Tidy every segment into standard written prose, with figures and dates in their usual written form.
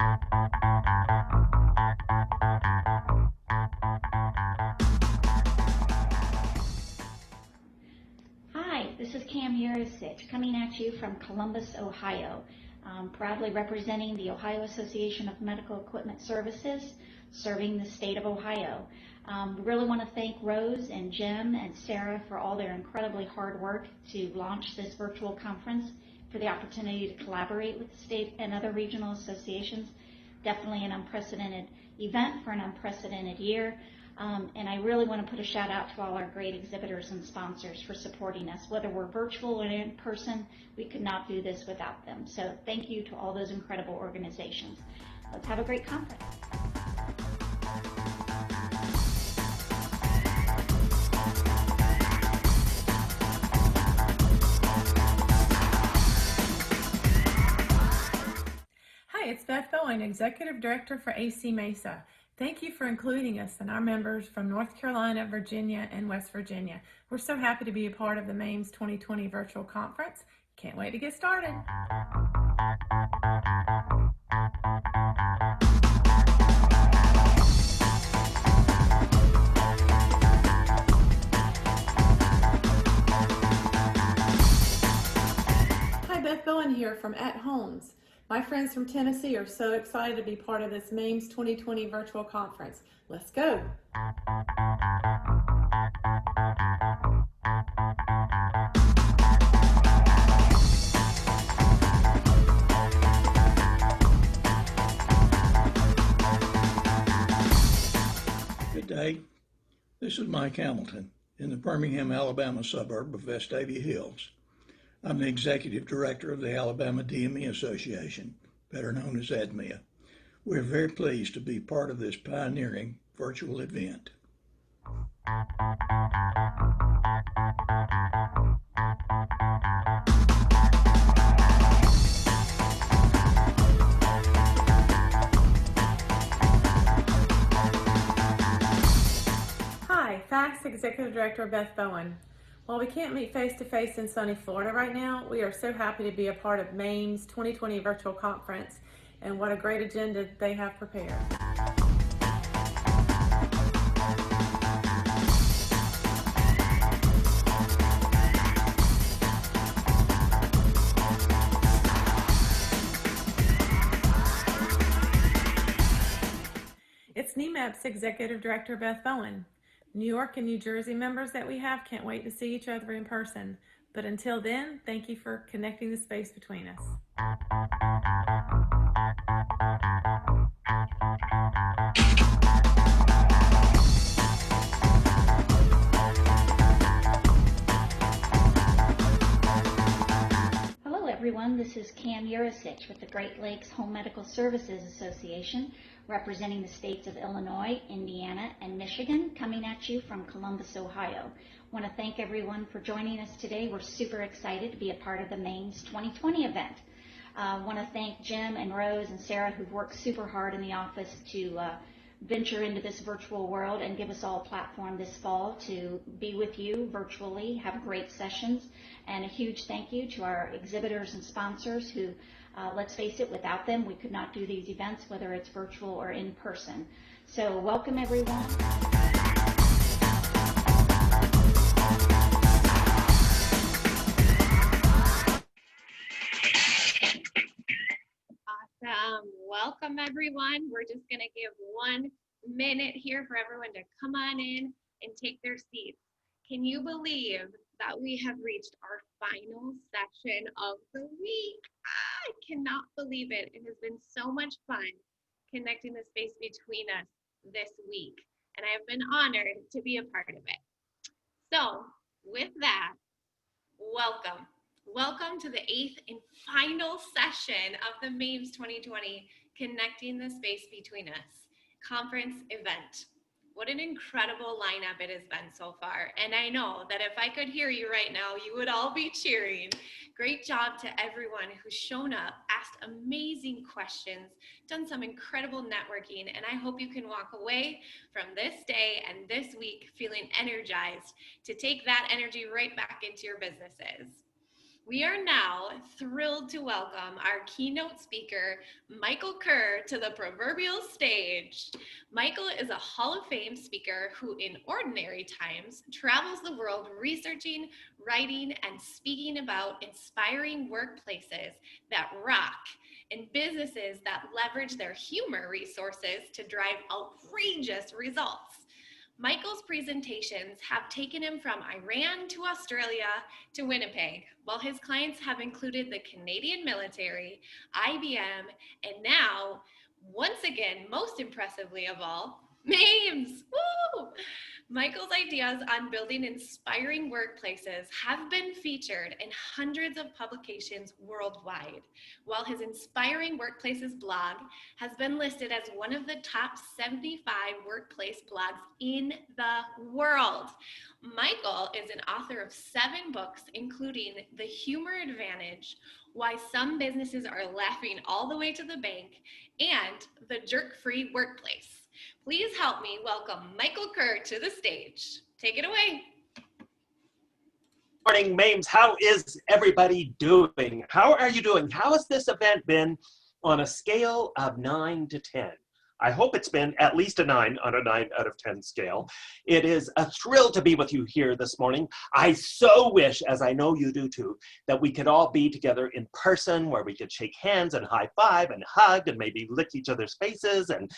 Hi, this is Cam Yurisic coming at you from Columbus, Ohio. Proudly representing the Ohio Association of Medical Equipment Services, serving the state of Ohio. We really want to thank Rose and Jim and Sarah for all their incredibly hard work to launch this virtual conference, for the opportunity to collaborate with the state and other regional associations. Definitely an unprecedented event for an unprecedented year. And I really want to put a shout out to all our great exhibitors and sponsors for supporting us. Whether we're virtual or in person, we could not do this without them. So thank you to all those incredible organizations. Let's have a great conference. Hi, it's Beth Bowen, Executive Director for AC Mesa. Thank you for including us and our members from North Carolina, Virginia, and West Virginia. We're so happy to be a part of the MAMES 2020 virtual conference. Can't wait to get started. Hi, Beth Bowen here from At Homes. My friends from Tennessee are so excited to be part of this MAMES 2020 virtual conference. Let's go. Good day. This is Mike Hamilton in the Birmingham, Alabama suburb of Vestavia Hills. I'm the Executive Director of the Alabama DME Association, better known as ADMEA. We're very pleased to be part of this pioneering virtual event. Hi, FACTS Executive Director Beth Bowen. While we can't meet face-to-face in sunny Florida right now, we are so happy to be a part of MAMES 2020 virtual conference, and what a great agenda they have prepared. It's NEMAP's Executive Director Beth Bowen. New York and New Jersey members that we have can't wait to see each other in person. But until then, thank you for connecting the space between us. Hello everyone, this is Cam Yurisic with the Great Lakes Home Medical Services Association, representing the states of Illinois, Indiana, and Michigan, coming at you from Columbus, Ohio. I want to thank everyone for joining us today. We're super excited to be a part of the MAMES 2020 event. I want to thank Jim and Rose and Sarah, who've worked super hard in the office to venture into this virtual world and give us all a platform this fall to be with you virtually, have great sessions, and a huge thank you to our exhibitors and sponsors who, let's face it, without them we could not do these events, whether it's virtual or in person. So welcome everyone. Welcome everyone. We're just going to give 1 minute here for everyone to come on in and take their seats. Can you believe that we have reached our final session of the week? I cannot believe it. It has been so much fun connecting the space between us this week, and I have been honored to be a part of it. So with that, welcome. Welcome to the 8th and final session of the MAMES 2020 Connecting the Space Between Us conference event. What an incredible lineup it has been so far. And I know that if I could hear you right now, you would all be cheering. Great job to everyone who's shown up, asked amazing questions, done some incredible networking, and I hope you can walk away from this day and this week feeling energized to take that energy right back into your businesses. We are now thrilled thrilled to welcome our keynote speaker, Michael Kerr, to the proverbial stage. Michael is a Hall of Fame speaker who, in ordinary times, travels the world researching, writing, and speaking about inspiring workplaces that rock and businesses that leverage their humor resources to drive outrageous results. Michael's presentations have taken him from Iran to Australia to Winnipeg, while his clients have included the Canadian military, IBM, and now, once again, most impressively of all, MAMES. Woo! Michael's ideas on building inspiring workplaces have been featured in hundreds of publications worldwide, while his Inspiring Workplaces blog has been listed as one of the top 75 workplace blogs in the world. Michael is an author of 7 books, including The Humor Advantage, Why Some Businesses Are Laughing All the Way to the Bank, and The Jerk-Free Workplace. Please help me welcome Michael Kerr to the stage. Take it away. Morning, MAMES. How is everybody doing? How are you doing? How has this event been on a scale of 9 to 10? I hope it's been at least a 9 on a 9 out of 10 scale. It is a thrill to be with you here this morning. I so wish, as I know you do too, that we could all be together in person where we could shake hands and high five and hug and maybe lick each other's faces and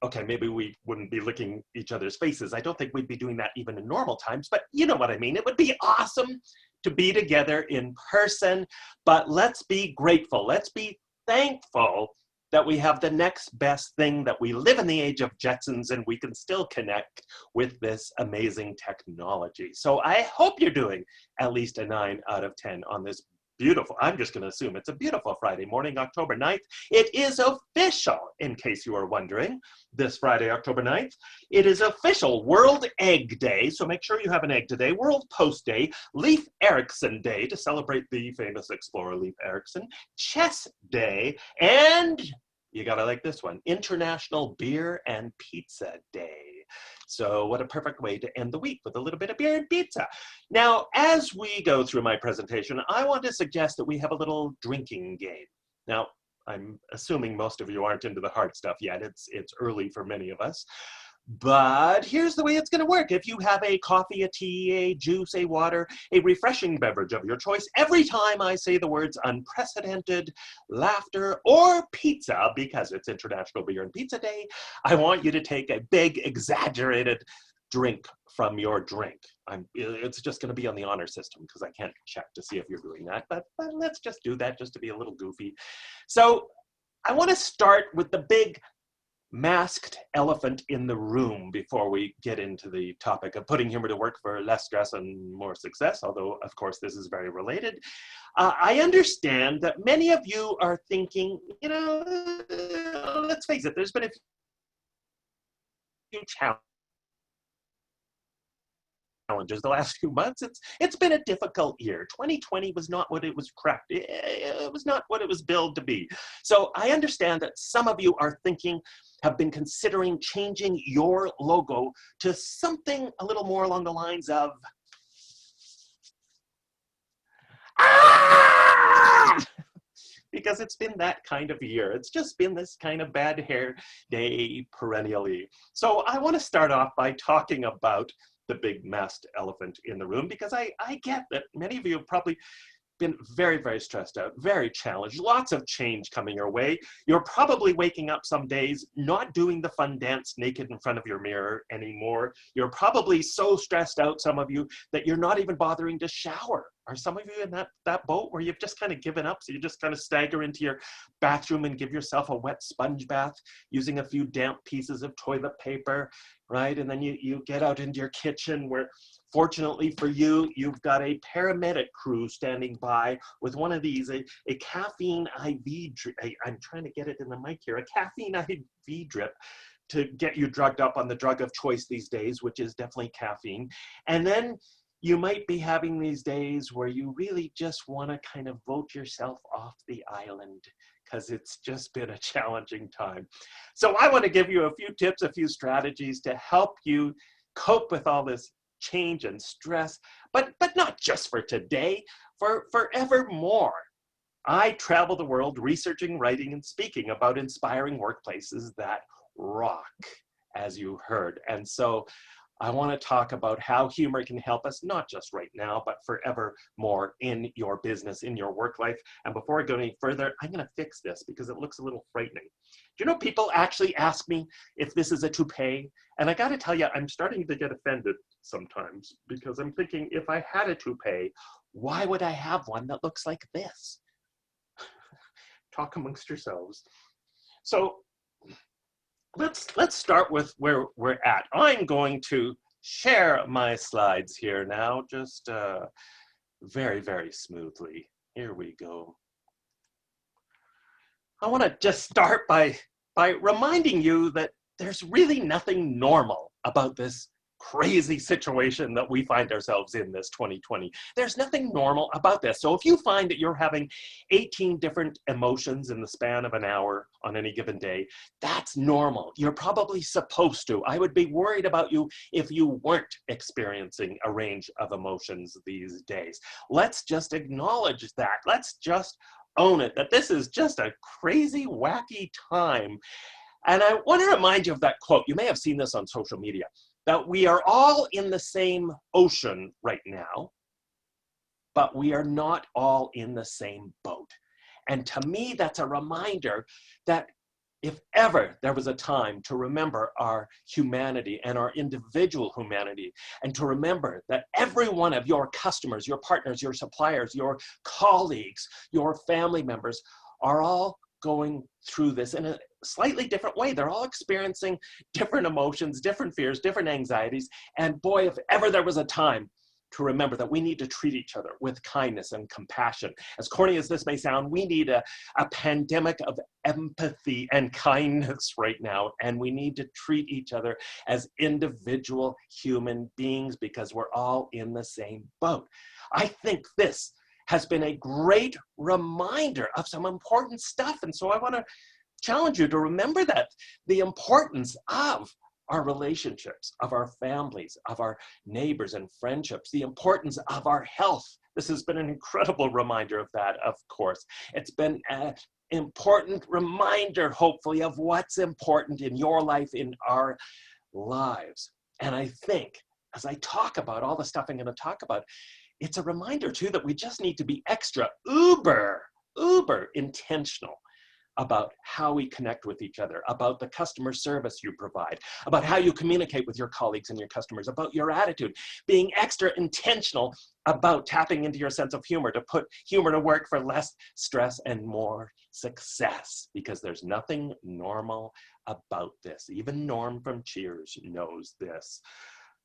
okay, maybe we wouldn't be licking each other's faces. I don't think we'd be doing that even in normal times, but you know what I mean. It would be awesome to be together in person, but let's be grateful. Let's be thankful that we have the next best thing, that we live in the age of Jetsons and we can still connect with this amazing technology. So I hope you're doing at least a 9 out of 10 on this beautiful, I'm just going to assume it's a beautiful Friday morning, October 9th. It is official, in case you are wondering, this Friday, October 9th. It is official World Egg Day, so make sure you have an egg today. World Post Day, Leif Erikson Day to celebrate the famous explorer Leif Erikson, Chess Day, and you gotta like this one, International Beer and Pizza Day. So what a perfect way to end the week with a little bit of beer and pizza. Now, as we go through my presentation, I want to suggest that we have a little drinking game. Now, I'm assuming most of you aren't into the hard stuff yet. It's early for many of us. But here's the way it's going to work. If you have a coffee, a tea, a juice, a water, a refreshing beverage of your choice, every time I say the words unprecedented, laughter, or pizza, because it's International Beer and Pizza Day, I want you to take a big, exaggerated drink from your drink. It's just going to be on the honor system because I can't check to see if you're doing that, but let's just do that just to be a little goofy. So I want to start with the big masked elephant in the room before we get into the topic of putting humor to work for less stress and more success, although of course this is very related. I understand that many of you are thinking, you know, let's face it, there's been a few challenges the last few months. It's been a difficult year. 2020 was not what it was cracked. It was not what it was billed to be. So I understand that some of you are thinking, have been considering changing your logo to something a little more along the lines of because it's been that kind of year. It's just been this kind of bad hair day perennially. So I want to start off by talking about the big masked elephant in the room, because I get that many of you have probably been very, very stressed out, very challenged, lots of change coming your way. You're probably waking up some days not doing the fun dance naked in front of your mirror anymore. You're probably so stressed out, some of you, that you're not even bothering to shower. Are some of you in that boat where you've just kind of given up, so you just kind of stagger into your bathroom and give yourself a wet sponge bath using a few damp pieces of toilet paper, right? And then you get out into your kitchen where, fortunately for you, you've got a paramedic crew standing by with one of these, a caffeine IV drip. I'm trying to get it in the mic here, a caffeine IV drip to get you drugged up on the drug of choice these days, which is definitely caffeine. And then you might be having these days where you really just want to kind of vote yourself off the island because it's just been a challenging time. So I want to give you a few tips, a few strategies to help you cope with all this change and stress, but not just for today, for forevermore. I travel the world researching, writing, and speaking about inspiring workplaces that rock, as you heard. And so I want to talk about how humor can help us, not just right now, but forever more in your business, in your work life. And before I go any further, I'm going to fix this because it looks a little frightening. Do you know, people actually ask me if this is a toupee? And I got to tell you, I'm starting to get offended sometimes because I'm thinking, if I had a toupee, why would I have one that looks like this? Talk amongst yourselves. So let's start with where we're at. I'm going to share my slides here now, just very, very smoothly. Here we go. I want to just start by reminding you that there's really nothing normal about this crazy situation that we find ourselves in this 2020. There's nothing normal about this. So if you find that you're having 18 different emotions in the span of an hour on any given day, that's normal. You're probably supposed to. I would be worried about you if you weren't experiencing a range of emotions these days. Let's just acknowledge that. Let's just own it, that this is just a crazy, wacky time. And I want to remind you of that quote. You may have seen this on social media, that we are all in the same ocean right now, but we are not all in the same boat. And to me, that's a reminder that if ever there was a time to remember our humanity and our individual humanity, and to remember that every one of your customers, your partners, your suppliers, your colleagues, your family members are all going through this in a slightly different way. They're all experiencing different emotions, different fears, different anxieties. And boy, if ever there was a time to remember that we need to treat each other with kindness and compassion. As corny as this may sound, we need a pandemic of empathy and kindness right now. And we need to treat each other as individual human beings because we're all in the same boat. I think this has been a great reminder of some important stuff. And so I want to challenge you to remember that the importance of our relationships, of our families, of our neighbors and friendships, the importance of our health. This has been an incredible reminder of that, of course. It's been an important reminder, hopefully, of what's important in your life, in our lives. And I think as I talk about all the stuff I'm going to talk about, it's a reminder too that we just need to be extra uber intentional about how we connect with each other, about the customer service you provide, about how you communicate with your colleagues and your customers, about your attitude, being extra intentional about tapping into your sense of humor, to put humor to work for less stress and more success, because there's nothing normal about this. Even Norm from Cheers knows this.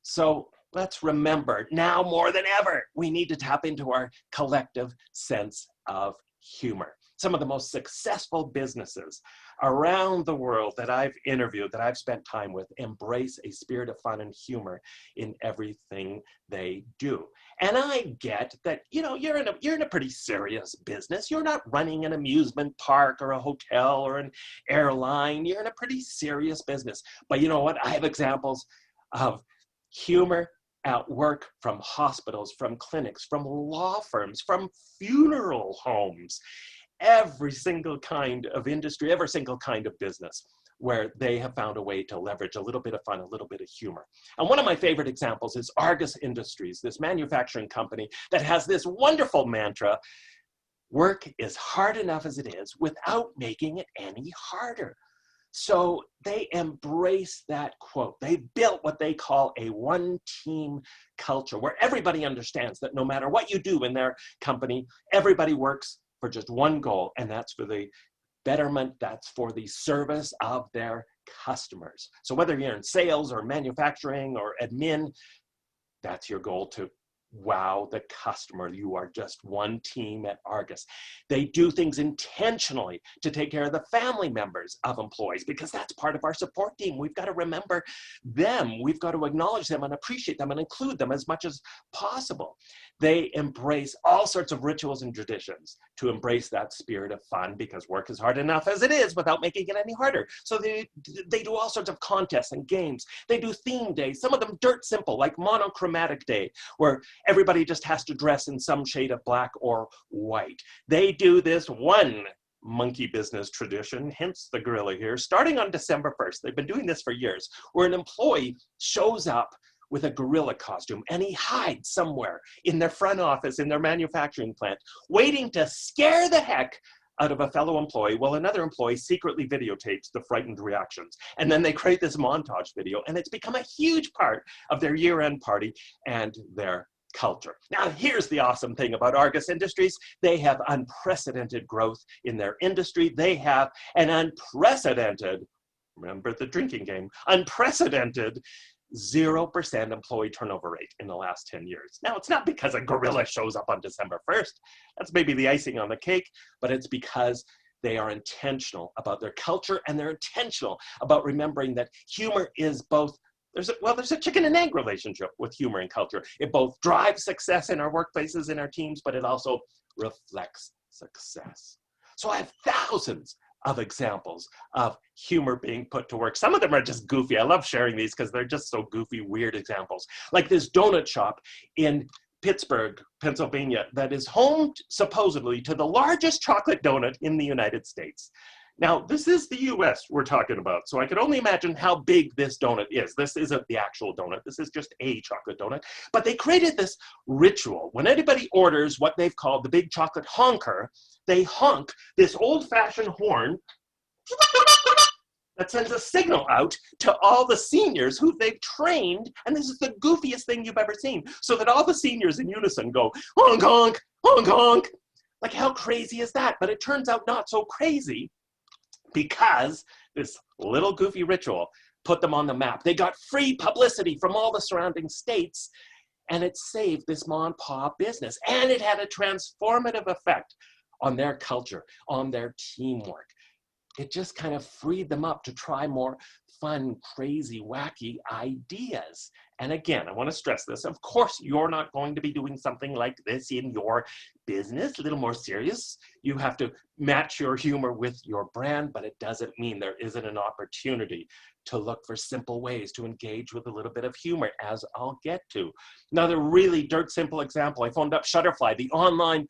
So let's remember, now more than ever, we need to tap into our collective sense of humor. Some of the most successful businesses around the world that I've interviewed, that I've spent time with, embrace a spirit of fun and humor in everything they do. And I get that, you know, you're in a pretty serious business. You're not running an amusement park or a hotel or an airline. You're in a pretty serious business. But you know what? I have examples of humor at work from hospitals, from clinics, from law firms, from funeral homes, every single kind of industry, every single kind of business where they have found a way to leverage a little bit of fun, a little bit of humor. And one of my favorite examples is Argus Industries, this manufacturing company that has this wonderful mantra: work is hard enough as it is without making it any harder. So they embrace that quote. They built what they call a one-team culture, where everybody understands that no matter what you do in their company, everybody works for just one goal, and that's for the betterment, that's for the service of their customers. So whether you're in sales or manufacturing or admin, that's your goal, to wow the customer. You are just one team at Argus. They do things intentionally to take care of the family members of employees, because that's part of our support team. We've got to remember them. We've got to acknowledge them and appreciate them and include them as much as possible. They embrace all sorts of rituals and traditions to embrace that spirit of fun, because work is hard enough as it is without making it any harder. So they do all sorts of contests and games. They do theme days, some of them dirt simple, like Monochromatic Day, where everybody just has to dress in some shade of black or white. They do this one monkey business tradition, hence the gorilla here, starting on December 1st. They've been doing this for years, where an employee shows up with a gorilla costume and he hides somewhere in their front office, in their manufacturing plant, waiting to scare the heck out of a fellow employee while another employee secretly videotapes the frightened reactions. And then they create this montage video, and it's become a huge part of their year-end party and their culture. Now, here's the awesome thing about Argus Industries. They have unprecedented growth in their industry. They have an unprecedented, remember the drinking game, unprecedented 0% employee turnover rate in the last 10 years. Now, it's not because a gorilla shows up on December 1st. That's maybe the icing on the cake, but it's because they are intentional about their culture, and they're intentional about remembering that humor is both, there's a chicken and egg relationship with humor and culture. It both drives success in our workplaces, in our teams, but it also reflects success. So I have thousands of examples of humor being put to work. Some of them are just goofy. I love sharing these because they're just so goofy, weird examples. Like this donut shop in Pittsburgh, Pennsylvania, that is home, supposedly, to the largest chocolate donut in the United States. Now, this is the US we're talking about, so I could only imagine how big this donut is. This isn't the actual donut. This is just a chocolate donut. But they created this ritual. When anybody orders what they've called the big chocolate honker, they honk this old-fashioned horn that sends a signal out to all the seniors who they've trained, and this is the goofiest thing you've ever seen, so that all the seniors in unison go, honk, honk, honk, honk. Like, how crazy is that? But it turns out not so crazy, because this little goofy ritual put them on the map. They got free publicity from all the surrounding states, and it saved this mom and pop business. And it had a transformative effect on their culture, on their teamwork. It just kind of freed them up to try more fun, crazy, wacky ideas. And again, I want to stress this. Of course, you're not going to be doing something like this in your business, a little more serious. You have to match your humor with your brand, but it doesn't mean there isn't an opportunity to look for simple ways to engage with a little bit of humor, as I'll get to. Another really dirt simple example, I phoned up Shutterfly, the online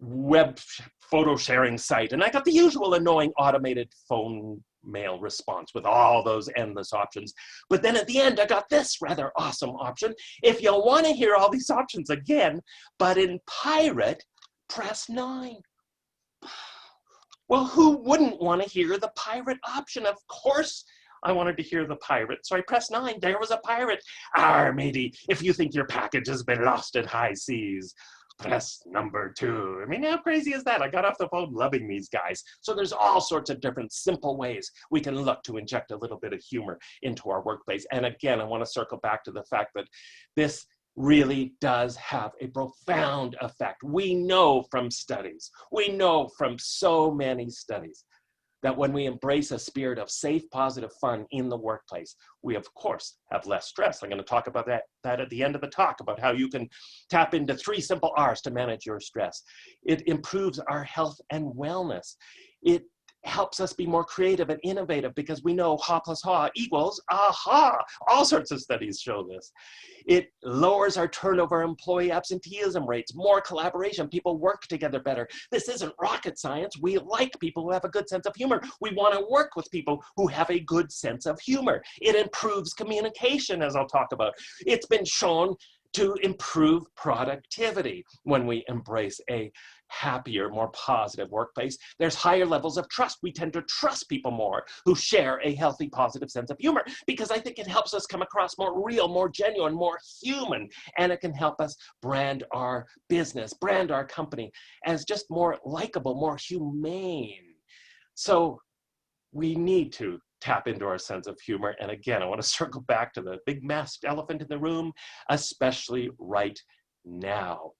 web photo sharing site, and I got the usual annoying automated phone mail response with all those endless options. But then at the end, I got this rather awesome option. If you want to hear all these options again, but in pirate, press 9. Well, who wouldn't want to hear the pirate option? Of course, I wanted to hear the pirate, so I pressed 9. There was a pirate. Arr, matey, if you think your package has been lost at high seas, press number 2. I mean, how crazy is that? I got off the phone loving these guys. So there's all sorts of different simple ways we can look to inject a little bit of humor into our workplace. And again, I want to circle back to the fact that this really does have a profound effect. We know from studies, we know from so many studies, that when we embrace a spirit of safe, positive fun in the workplace, we of course have less stress. I'm going to talk about that at the end of the talk, about how you can tap into 3 simple R's to manage your stress. It improves our health and wellness. It helps us be more creative and innovative, because we know ha plus ha equals aha. All sorts of studies show this. It lowers our turnover, employee absenteeism rates, more collaboration, people work together better. This isn't rocket science. We like people who have a good sense of humor. We want to work with people who have a good sense of humor. It improves communication, as I'll talk about. It's been shown to improve productivity when we embrace a happier, more positive workplace. There's higher levels of trust. We tend to trust people more who share a healthy, positive sense of humor, because I think it helps us come across more real, more genuine, more human, and it can help us brand our business, brand our company as just more likable, more humane. So we need to tap into our sense of humor. And again, I want to circle back to the big masked elephant in the room, especially right now.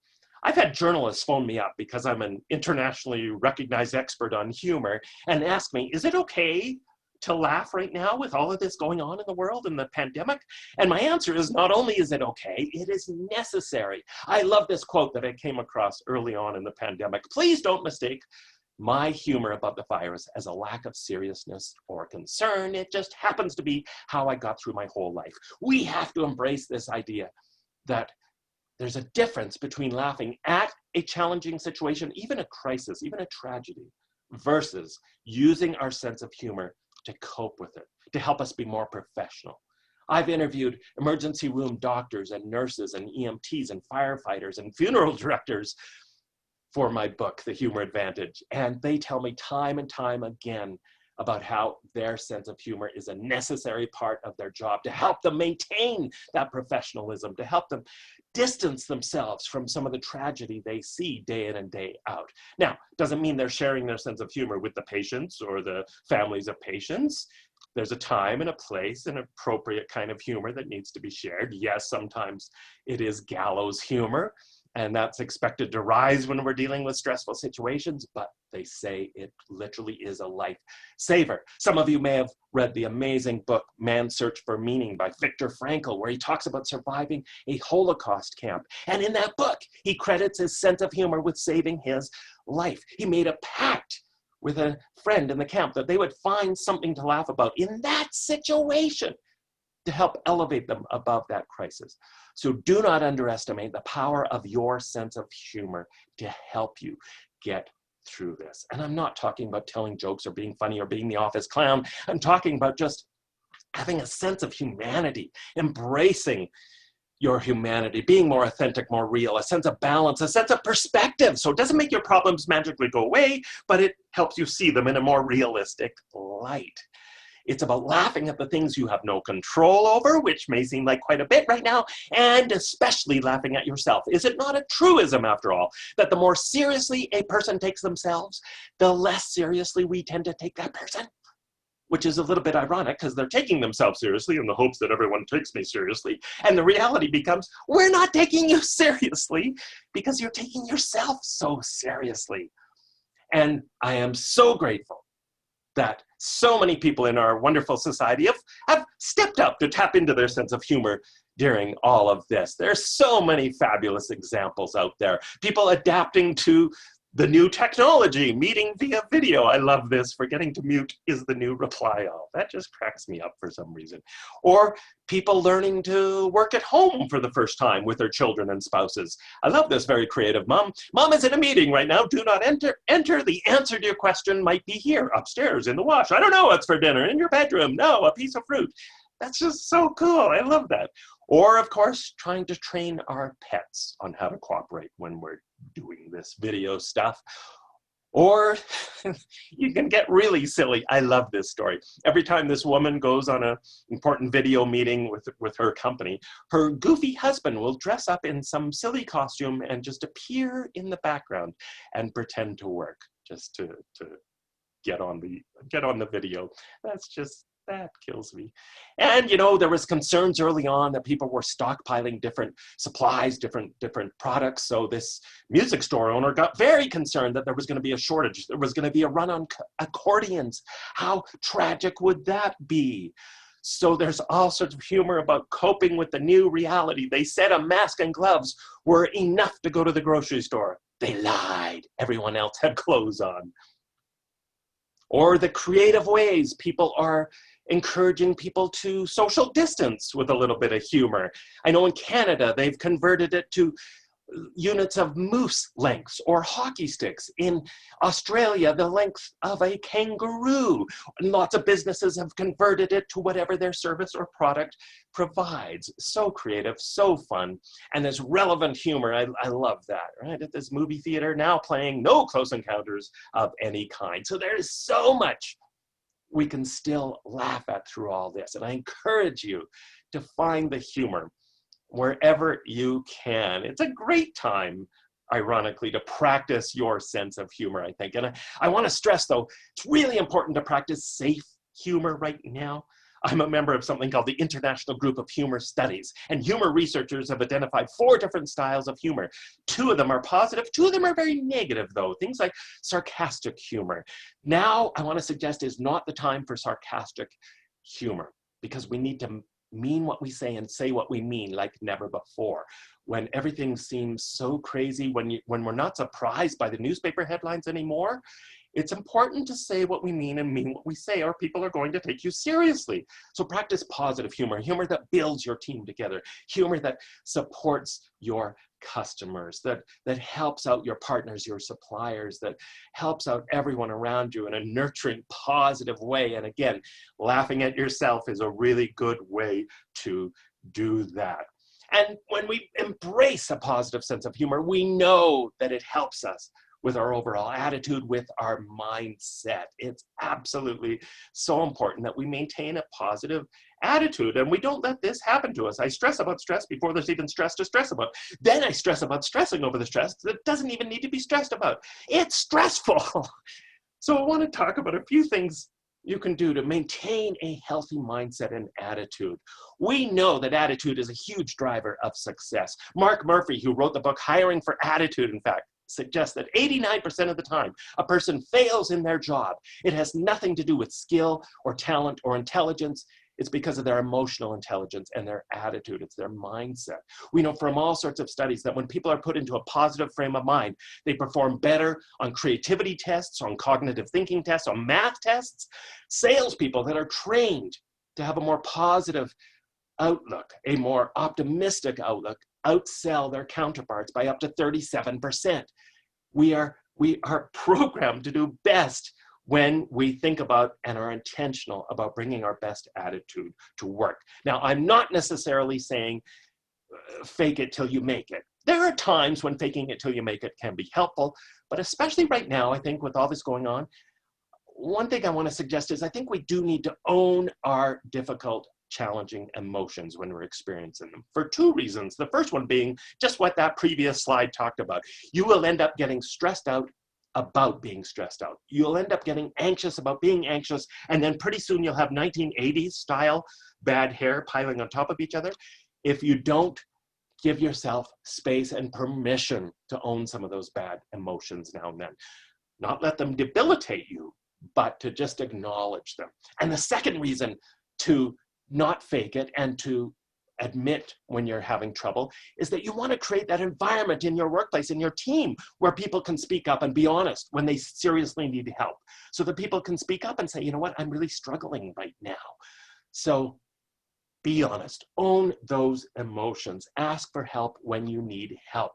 I've had journalists phone me up because I'm an internationally recognized expert on humor and ask me, is it okay to laugh right now with all of this going on in the world and the pandemic? And my answer is, not only is it okay, it is necessary. I love this quote that I came across early on in the pandemic. Please don't mistake my humor about the virus as a lack of seriousness or concern. It just happens to be how I got through my whole life. We have to embrace this idea that There's a difference between laughing at a challenging situation, even a crisis, even a tragedy, versus using our sense of humor to cope with it, to help us be more professional. I've interviewed emergency room doctors and nurses and EMTs and firefighters and funeral directors for my book, The Humor Advantage. And they tell me time and time again about how their sense of humor is a necessary part of their job to help them maintain that professionalism, to help them distance themselves from some of the tragedy they see day in and day out. Now, doesn't mean they're sharing their sense of humor with the patients or the families of patients. There's a time and a place, an appropriate kind of humor that needs to be shared. Yes, sometimes it is gallows humor, and that's expected to rise when we're dealing with stressful situations, but they say it literally is a lifesaver. Some of you may have read the amazing book, Man's Search for Meaning by Viktor Frankl, where he talks about surviving a Holocaust camp. And in that book, he credits his sense of humor with saving his life. He made a pact with a friend in the camp that they would find something to laugh about in that situation to help elevate them above that crisis. So do not underestimate the power of your sense of humor to help you get through this. And I'm not talking about telling jokes or being funny or being the office clown. I'm talking about just having a sense of humanity, embracing your humanity, being more authentic, more real, a sense of balance, a sense of perspective. So it doesn't make your problems magically go away, but it helps you see them in a more realistic light. It's about laughing at the things you have no control over, which may seem like quite a bit right now, and especially laughing at yourself. Is it not a truism, after all, that the more seriously a person takes themselves, the less seriously we tend to take that person? Which is a little bit ironic because they're taking themselves seriously in the hopes that everyone takes me seriously. And the reality becomes, we're not taking you seriously because you're taking yourself so seriously. And I am so grateful that so many people in our wonderful society have stepped up to tap into their sense of humor during all of this. There's so many fabulous examples out there. People adapting to the new technology, meeting via video. I love this. Forgetting to mute is the new reply all. That just cracks me up for some reason. Or people learning to work at home for the first time with their children and spouses. I love this very creative mom. Mom is in a meeting right now. Do not enter. The answer to your question might be here, upstairs, in the wash. I don't know what's for dinner. In your bedroom. No, a piece of fruit. That's just so cool. I love that. Or, of course, trying to train our pets on how to cooperate when we're doing this video stuff. Or you can get really silly. I love this story. Every time this woman goes on an important video meeting with her company, her goofy husband will dress up in some silly costume and just appear in the background and pretend to work just to get on the video. That kills me. And, you know, there was concerns early on that people were stockpiling different supplies, different products. So this music store owner got very concerned that there was going to be a shortage. There was going to be a run on accordions. How tragic would that be? So there's all sorts of humor about coping with the new reality. They said a mask and gloves were enough to go to the grocery store. They lied. Everyone else had clothes on. Or the creative ways people are encouraging people to social distance with a little bit of humor. I know in Canada, they've converted it to units of moose lengths or hockey sticks. In Australia, the length of a kangaroo. And lots of businesses have converted it to whatever their service or product provides. So creative, so fun, and there's relevant humor. I love that, right? At this movie theater now playing No Close Encounters of Any Kind. So there is so much we can still laugh at through all this. And I encourage you to find the humor wherever you can. It's a great time, ironically, to practice your sense of humor, I think. And I want to stress, though, it's really important to practice safe humor right now. I'm a member of something called the International Group of Humor Studies, and humor researchers have identified 4 different styles of humor. 2 of them are positive, 2 of them are very negative, though, things like sarcastic humor. Now, I want to suggest is not the time for sarcastic humor, because we need to mean what we say and say what we mean like never before. When everything seems so crazy, when we're not surprised by the newspaper headlines anymore, It's important to say what we mean and mean what we say, or people are going to take you seriously. So practice positive humor, humor that builds your team together, humor that supports your customers, that helps out your partners, your suppliers, that helps out everyone around you in a nurturing, positive way. And again, laughing at yourself is a really good way to do that. And when we embrace a positive sense of humor, we know that it helps us with our overall attitude, with our mindset. It's absolutely so important that we maintain a positive attitude, and we don't let this happen to us. I stress about stress before there's even stress to stress about. Then I stress about stressing over the stress that doesn't even need to be stressed about. It's stressful. So I want to talk about a few things you can do to maintain a healthy mindset and attitude. We know that attitude is a huge driver of success. Mark Murphy, who wrote the book Hiring for Attitude, in fact, suggests that 89% of the time a person fails in their job. It has nothing to do with skill or talent or intelligence. It's because of their emotional intelligence and their attitude. It's their mindset. We know from all sorts of studies that when people are put into a positive frame of mind, they perform better on creativity tests, on cognitive thinking tests, on math tests. Salespeople that are trained to have a more positive outlook, a more optimistic outlook, outsell their counterparts by up to 37%. We are programmed to do best when we think about and are intentional about bringing our best attitude to work. Now, I'm not necessarily saying fake it till you make it. There are times when faking it till you make it can be helpful, but especially right now, I think with all this going on, one thing I want to suggest is I think we do need to own our difficult, challenging emotions when we're experiencing them for two reasons. The first one being just what that previous slide talked about. You will end up getting stressed out about being stressed out. You'll end up getting anxious about being anxious, and then pretty soon you'll have 1980s style bad hair piling on top of each other if you don't give yourself space and permission to own some of those bad emotions now and then. Not let them debilitate you, but to just acknowledge them. And the second reason to not fake it and to admit when you're having trouble is that you want to create that environment in your workplace, in your team, where people can speak up and be honest when they seriously need help. So that people can speak up and say, you know what, I'm really struggling right now. So be honest, own those emotions, ask for help when you need help.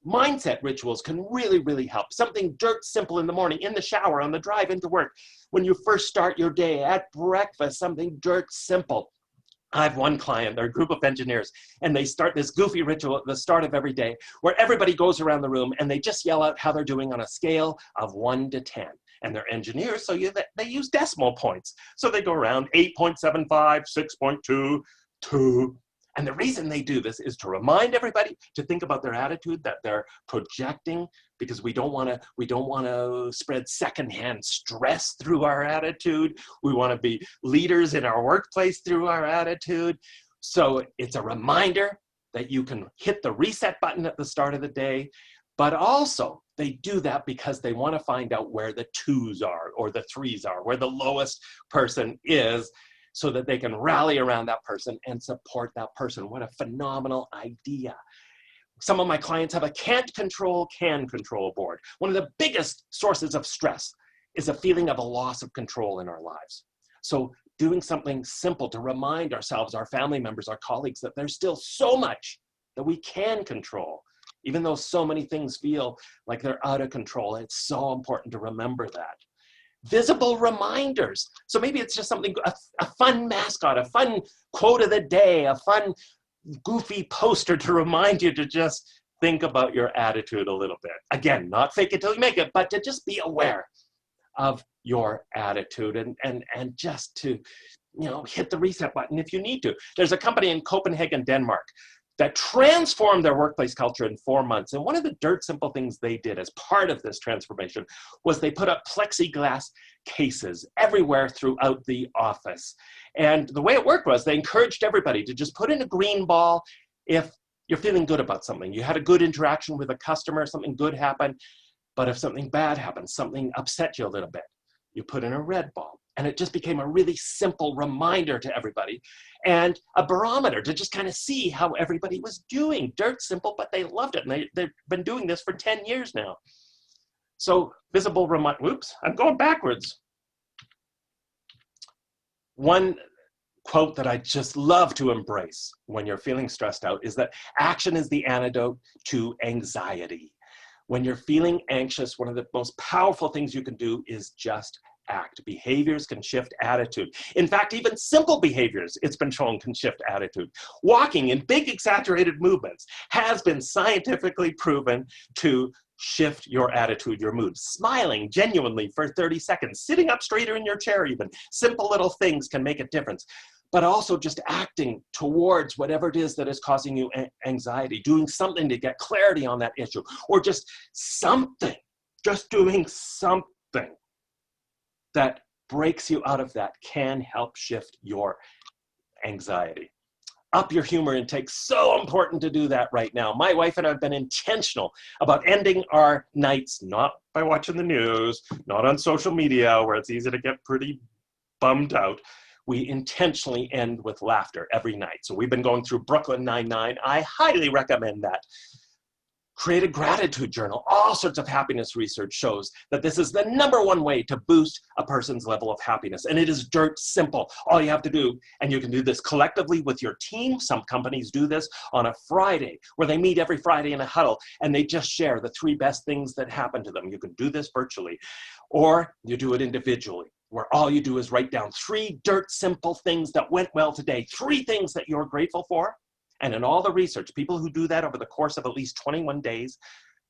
Mindset rituals can really, really help. Something dirt simple in the morning, in the shower, on the drive into work, when you first start your day, at breakfast, something dirt simple. I have one client, they're a group of engineers, and they start this goofy ritual at the start of every day where everybody goes around the room and they just yell out how they're doing on a scale of 1 to 10. And they're engineers, so they use decimal points. So they go around 8.75, 6.2, 2. And the reason they do this is to remind everybody to think about their attitude that they're projecting, because we don't want to spread secondhand stress through our attitude. We want to be leaders in our workplace through our attitude. So it's a reminder that you can hit the reset button at the start of the day, but also they do that because they want to find out where the 2s are or the 3s are, where the lowest person is, so that they can rally around that person and support that person. What a phenomenal idea. Some of my clients have a can't control, can control board. One of the biggest sources of stress is a feeling of a loss of control in our lives. So doing something simple to remind ourselves, our family members, our colleagues, that there's still so much that we can control, even though so many things feel like they're out of control. It's so important to remember that. Visible reminders. So maybe it's just something, a fun mascot, a fun quote of the day, a fun goofy poster to remind you to just think about your attitude a little bit. Again, not fake it till you make it, but to just be aware of your attitude and just to, hit the reset button if you need to. There's a company in Copenhagen, Denmark, that transformed their workplace culture in 4 months. And one of the dirt simple things they did as part of this transformation was they put up plexiglass cases everywhere throughout the office. And the way it worked was they encouraged everybody to just put in a green ball if you're feeling good about something. You had a good interaction with a customer, something good happened. But if something bad happened, something upset you a little bit, you put in a red ball. And it just became a really simple reminder to everybody and a barometer to just kind of see how everybody was doing. Dirt simple, but they loved it. And they've been doing this for 10 years now. So visible remind, whoops, I'm going backwards. One quote that I just love to embrace when you're feeling stressed out is that action is the antidote to anxiety. When you're feeling anxious, one of the most powerful things you can do is just act. Behaviors can shift attitude. In fact, even simple behaviors, it's been shown, can shift attitude. Walking in big exaggerated movements has been scientifically proven to shift your attitude, your mood. Smiling genuinely for 30 seconds, sitting up straighter in your chair even, simple little things can make a difference. But also just acting towards whatever it is that is causing you anxiety, doing something to get clarity on that issue, or just something, just doing something that breaks you out of that can help shift your anxiety. Up your humor intake, so important to do that right now. My wife and I have been intentional about ending our nights, not by watching the news, not on social media where it's easy to get pretty bummed out. We intentionally end with laughter every night. So we've been going through Brooklyn Nine-Nine. I highly recommend that. Create a gratitude journal. All sorts of happiness research shows that this is the #1 way to boost a person's level of happiness. And it is dirt simple. All you have to do, and you can do this collectively with your team. Some companies do this on a Friday, where they meet every Friday in a huddle, and they just share the 3 best things that happened to them. You can do this virtually, or you do it individually, where all you do is write down 3 dirt simple things that went well today, 3 things that you're grateful for. And in all the research, people who do that over the course of at least 21 days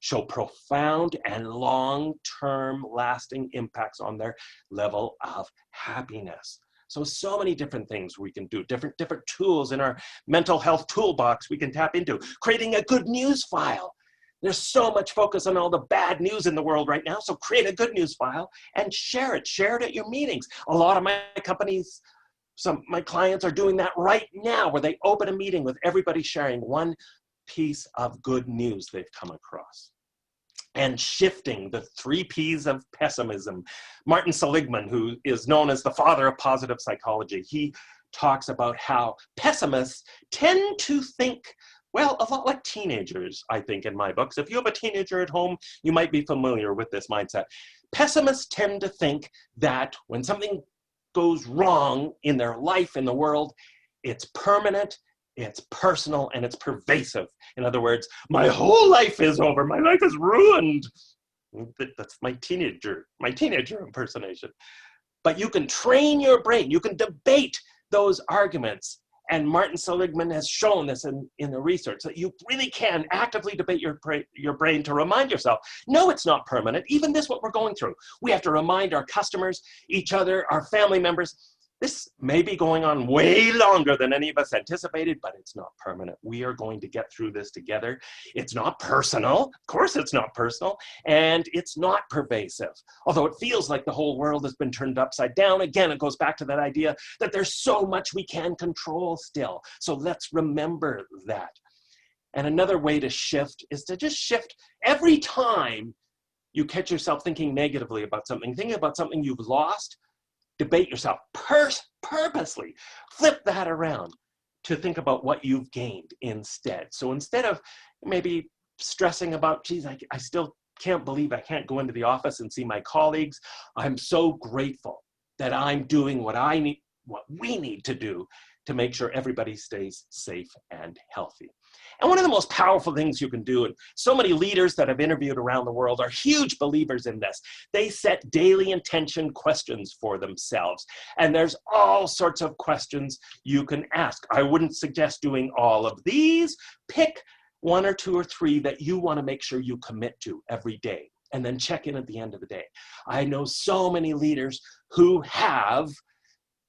show profound and long-term lasting impacts on their level of happiness. So many different things we can do, different tools in our mental health toolbox we can tap into. Creating a good news file. There's so much focus on all the bad news in the world right now, so create a good news file and share it. Share it at your meetings. A lot of my companies, my clients are doing that right now, where they open a meeting with everybody sharing one piece of good news they've come across. And shifting the 3 Ps of pessimism. Martin Seligman, who is known as the father of positive psychology, he talks about how pessimists tend to think, well, a lot like teenagers, I think, in my books. If you have a teenager at home, you might be familiar with this mindset. Pessimists tend to think that when something goes wrong in their life, in the world, it's permanent, it's personal, and it's pervasive. In other words, my whole life is over, my life is ruined. That's my teenager impersonation. But you can train your brain, you can debate those arguments. And Martin Seligman has shown this in the research, that you really can actively debate your brain to remind yourself, no, it's not permanent. Even this, what we're going through, we have to remind our customers, each other, our family members, this may be going on way longer than any of us anticipated, but it's not permanent. We are going to get through this together. It's not personal. Of course it's not personal. And it's not pervasive. Although it feels like the whole world has been turned upside down. Again, it goes back to that idea that there's so much we can control still. So let's remember that. And another way to shift is to just shift every time you catch yourself thinking negatively about something, thinking about something you've lost. Debate yourself purposely. Flip that around to think about what you've gained instead. So instead of maybe stressing about, geez, I still can't believe I can't go into the office and see my colleagues, I'm so grateful that I'm doing what we need to do to make sure everybody stays safe and healthy. And one of the most powerful things you can do, and so many leaders that I've interviewed around the world are huge believers in this. They set daily intention questions for themselves. And there's all sorts of questions you can ask. I wouldn't suggest doing all of these. Pick 1 or 2 or 3 that you want to make sure you commit to every day, and then check in at the end of the day. I know so many leaders who have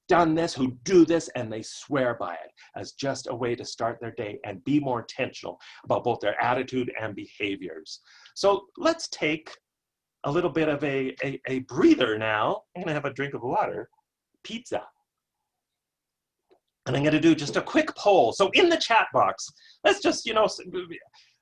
done this, who do this, and they swear by it as just a way to start their day and be more intentional about both their attitude and behaviors. So let's take a little bit of a breather now. I'm gonna have a drink of water, pizza. And I'm gonna do just a quick poll. So in the chat box, let's just,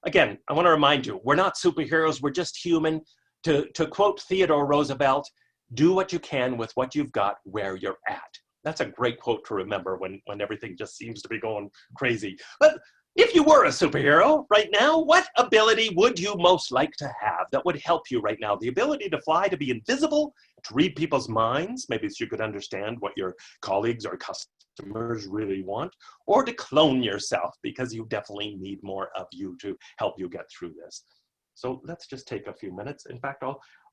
again, I wanna remind you, we're not superheroes, we're just human. To quote Theodore Roosevelt, do what you can with what you've got where you're at. That's a great quote to remember when everything just seems to be going crazy. But If you were a superhero right now, what ability would you most like to have that would help you right now? The ability to fly, to be invisible, to read people's minds, maybe so you could understand what your colleagues or customers really want, or to clone yourself, because you definitely need more of you to help you get through this. So let's just take a few minutes. In fact,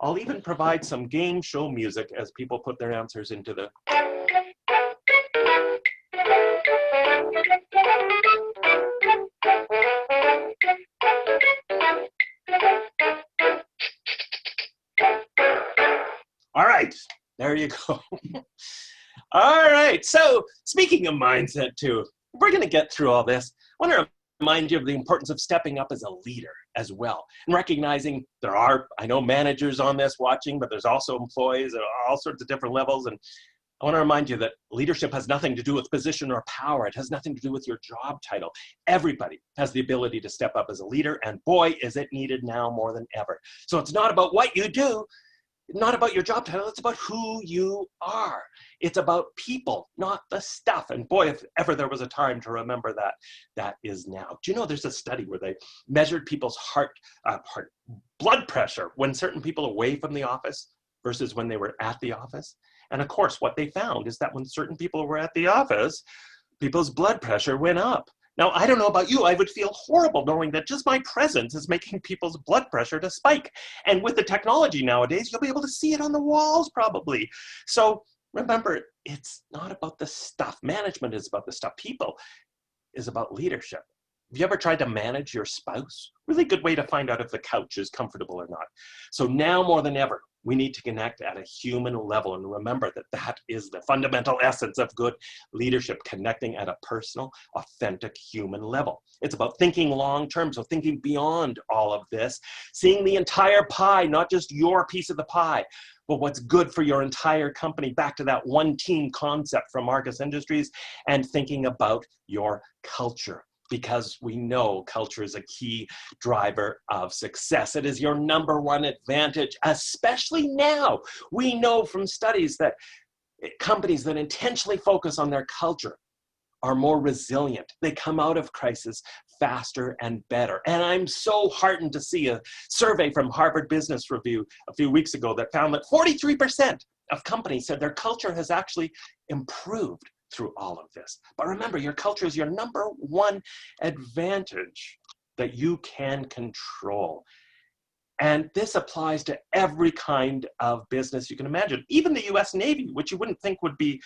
I'll even provide some game show music as people put their answers into the... All right, there you go. All right, so speaking of mindset too, we're gonna get through all this. I want to remind you of the importance of stepping up as a leader as well, and recognizing there are, I know, managers on this watching, but there's also employees at all sorts of different levels. And I want to remind you that leadership has nothing to do with position or power. It has nothing to do with your job title. Everybody has the ability to step up as a leader, and boy, is it needed now more than ever. So it's not about what you do, not about your job title, it's about who you are. It's about people, not the stuff. And boy, if ever there was a time to remember that, that is now. Do you know there's a study where they measured people's blood pressure when certain people away from the office versus when they were at the office? And of course, what they found is that when certain people were at the office, people's blood pressure went up. Now, I don't know about you, I would feel horrible knowing that just my presence is making people's blood pressure to spike. And with the technology nowadays, you'll be able to see it on the walls probably. So remember, it's not about the stuff. Management is about the stuff. People is about leadership. Have you ever tried to manage your spouse? Really good way to find out if the couch is comfortable or not. So now more than ever, we need to connect at a human level, and remember that that is the fundamental essence of good leadership, connecting at a personal, authentic human level. It's about thinking long-term, so thinking beyond all of this, seeing the entire pie, not just your piece of the pie, but what's good for your entire company, back to that one team concept from Marcus Industries, and thinking about your culture, because we know culture is a key driver of success. It is your number one advantage, especially now. We know from studies that companies that intentionally focus on their culture are more resilient. They come out of crisis faster and better. And I'm so heartened to see a survey from Harvard Business Review a few weeks ago that found that 43% of companies said their culture has actually improved through all of this. But remember, your culture is your number one advantage that you can control. And this applies to every kind of business you can imagine. Even the US Navy, which you wouldn't think would be,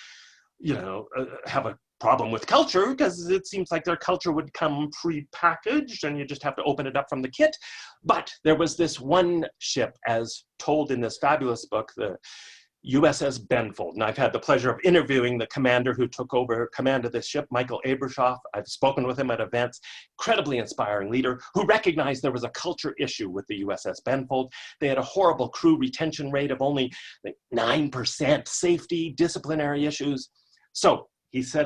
have a problem with culture, because it seems like their culture would come pre-packaged and you just have to open it up from the kit. But there was this one ship, as told in this fabulous book, the USS Benfold, and I've had the pleasure of interviewing the commander who took over command of this ship, Michael Kerr. I've spoken with him at events. Incredibly inspiring leader who recognized there was a culture issue with the USS Benfold. They had a horrible crew retention rate of only 9%, safety, disciplinary issues. So he set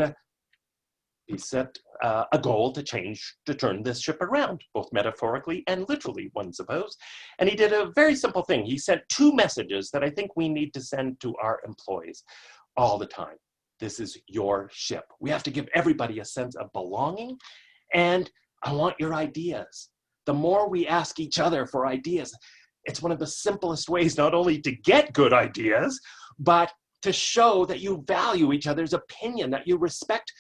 a goal to turn this ship around, both metaphorically and literally, one suppose. And he did a very simple thing. He sent two messages that I think we need to send to our employees all the time. This is your ship. We have to give everybody a sense of belonging, and I want your ideas. The more we ask each other for ideas, it's one of the simplest ways not only to get good ideas, but to show that you value each other's opinion, that you respect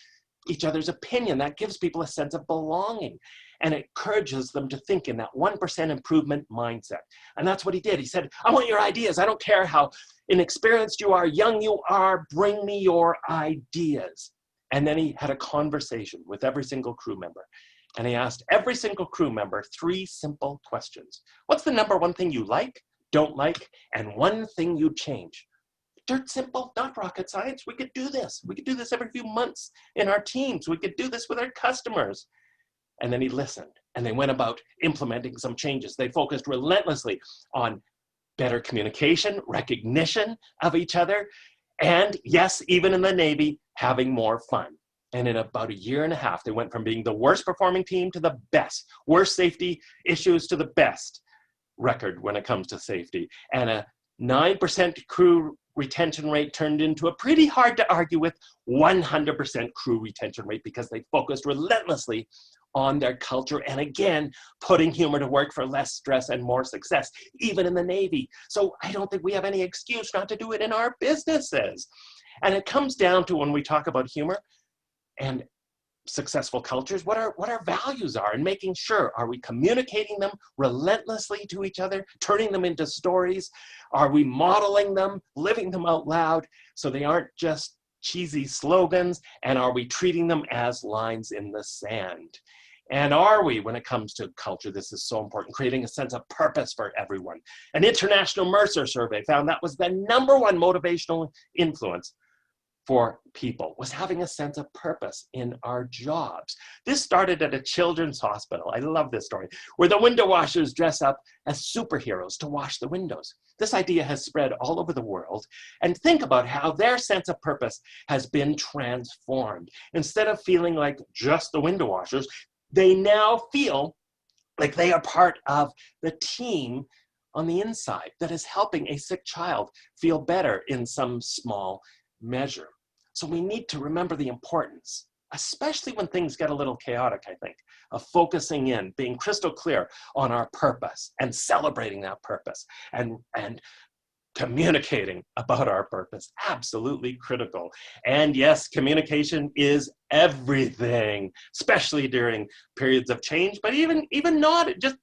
each other's opinion. That gives people a sense of belonging and encourages them to think in that 1% improvement mindset. And that's what he did. He said, I want your ideas. I don't care how inexperienced you are, young you are, bring me your ideas. And then he had a conversation with every single crew member. And he asked every single crew member 3 simple questions. What's the number one thing you like, don't like, and one thing you'd change? Dirt simple, not rocket science. We could do this. We could do this every few months in our teams. We could do this with our customers. And then he listened, and they went about implementing some changes. They focused relentlessly on better communication, recognition of each other, and yes, even in the Navy, having more fun. And in about 1.5 years, they went from being the worst performing team to the best, worst safety issues to the best record when it comes to safety. And a 9% crew retention rate turned into a pretty hard to argue with 100% crew retention rate, because they focused relentlessly on their culture, and again, putting humor to work for less stress and more success, even in the Navy. So I don't think we have any excuse not to do it in our businesses. And it comes down to, when we talk about humor and successful cultures, what our values are, and making sure, are we communicating them relentlessly to each other, turning them into stories? Are we modeling them, living them out loud, so they aren't just cheesy slogans? And are we treating them as lines in the sand? And are we, when it comes to culture, this is so important, creating a sense of purpose for everyone? An international Mercer survey found that was the #1 motivational influence for people, was having a sense of purpose in our jobs. This started at a children's hospital. I love this story, where the window washers dress up as superheroes to wash the windows. This idea has spread all over the world, and think about how their sense of purpose has been transformed. Instead of feeling like just the window washers, they now feel like they are part of the team on the inside that is helping a sick child feel better in some small measure. So we need to remember the importance, especially when things get a little chaotic, I think, of focusing in, being crystal clear on our purpose and celebrating that purpose, and communicating about our purpose. Absolutely critical. And yes, communication is everything, especially during periods of change, but even not just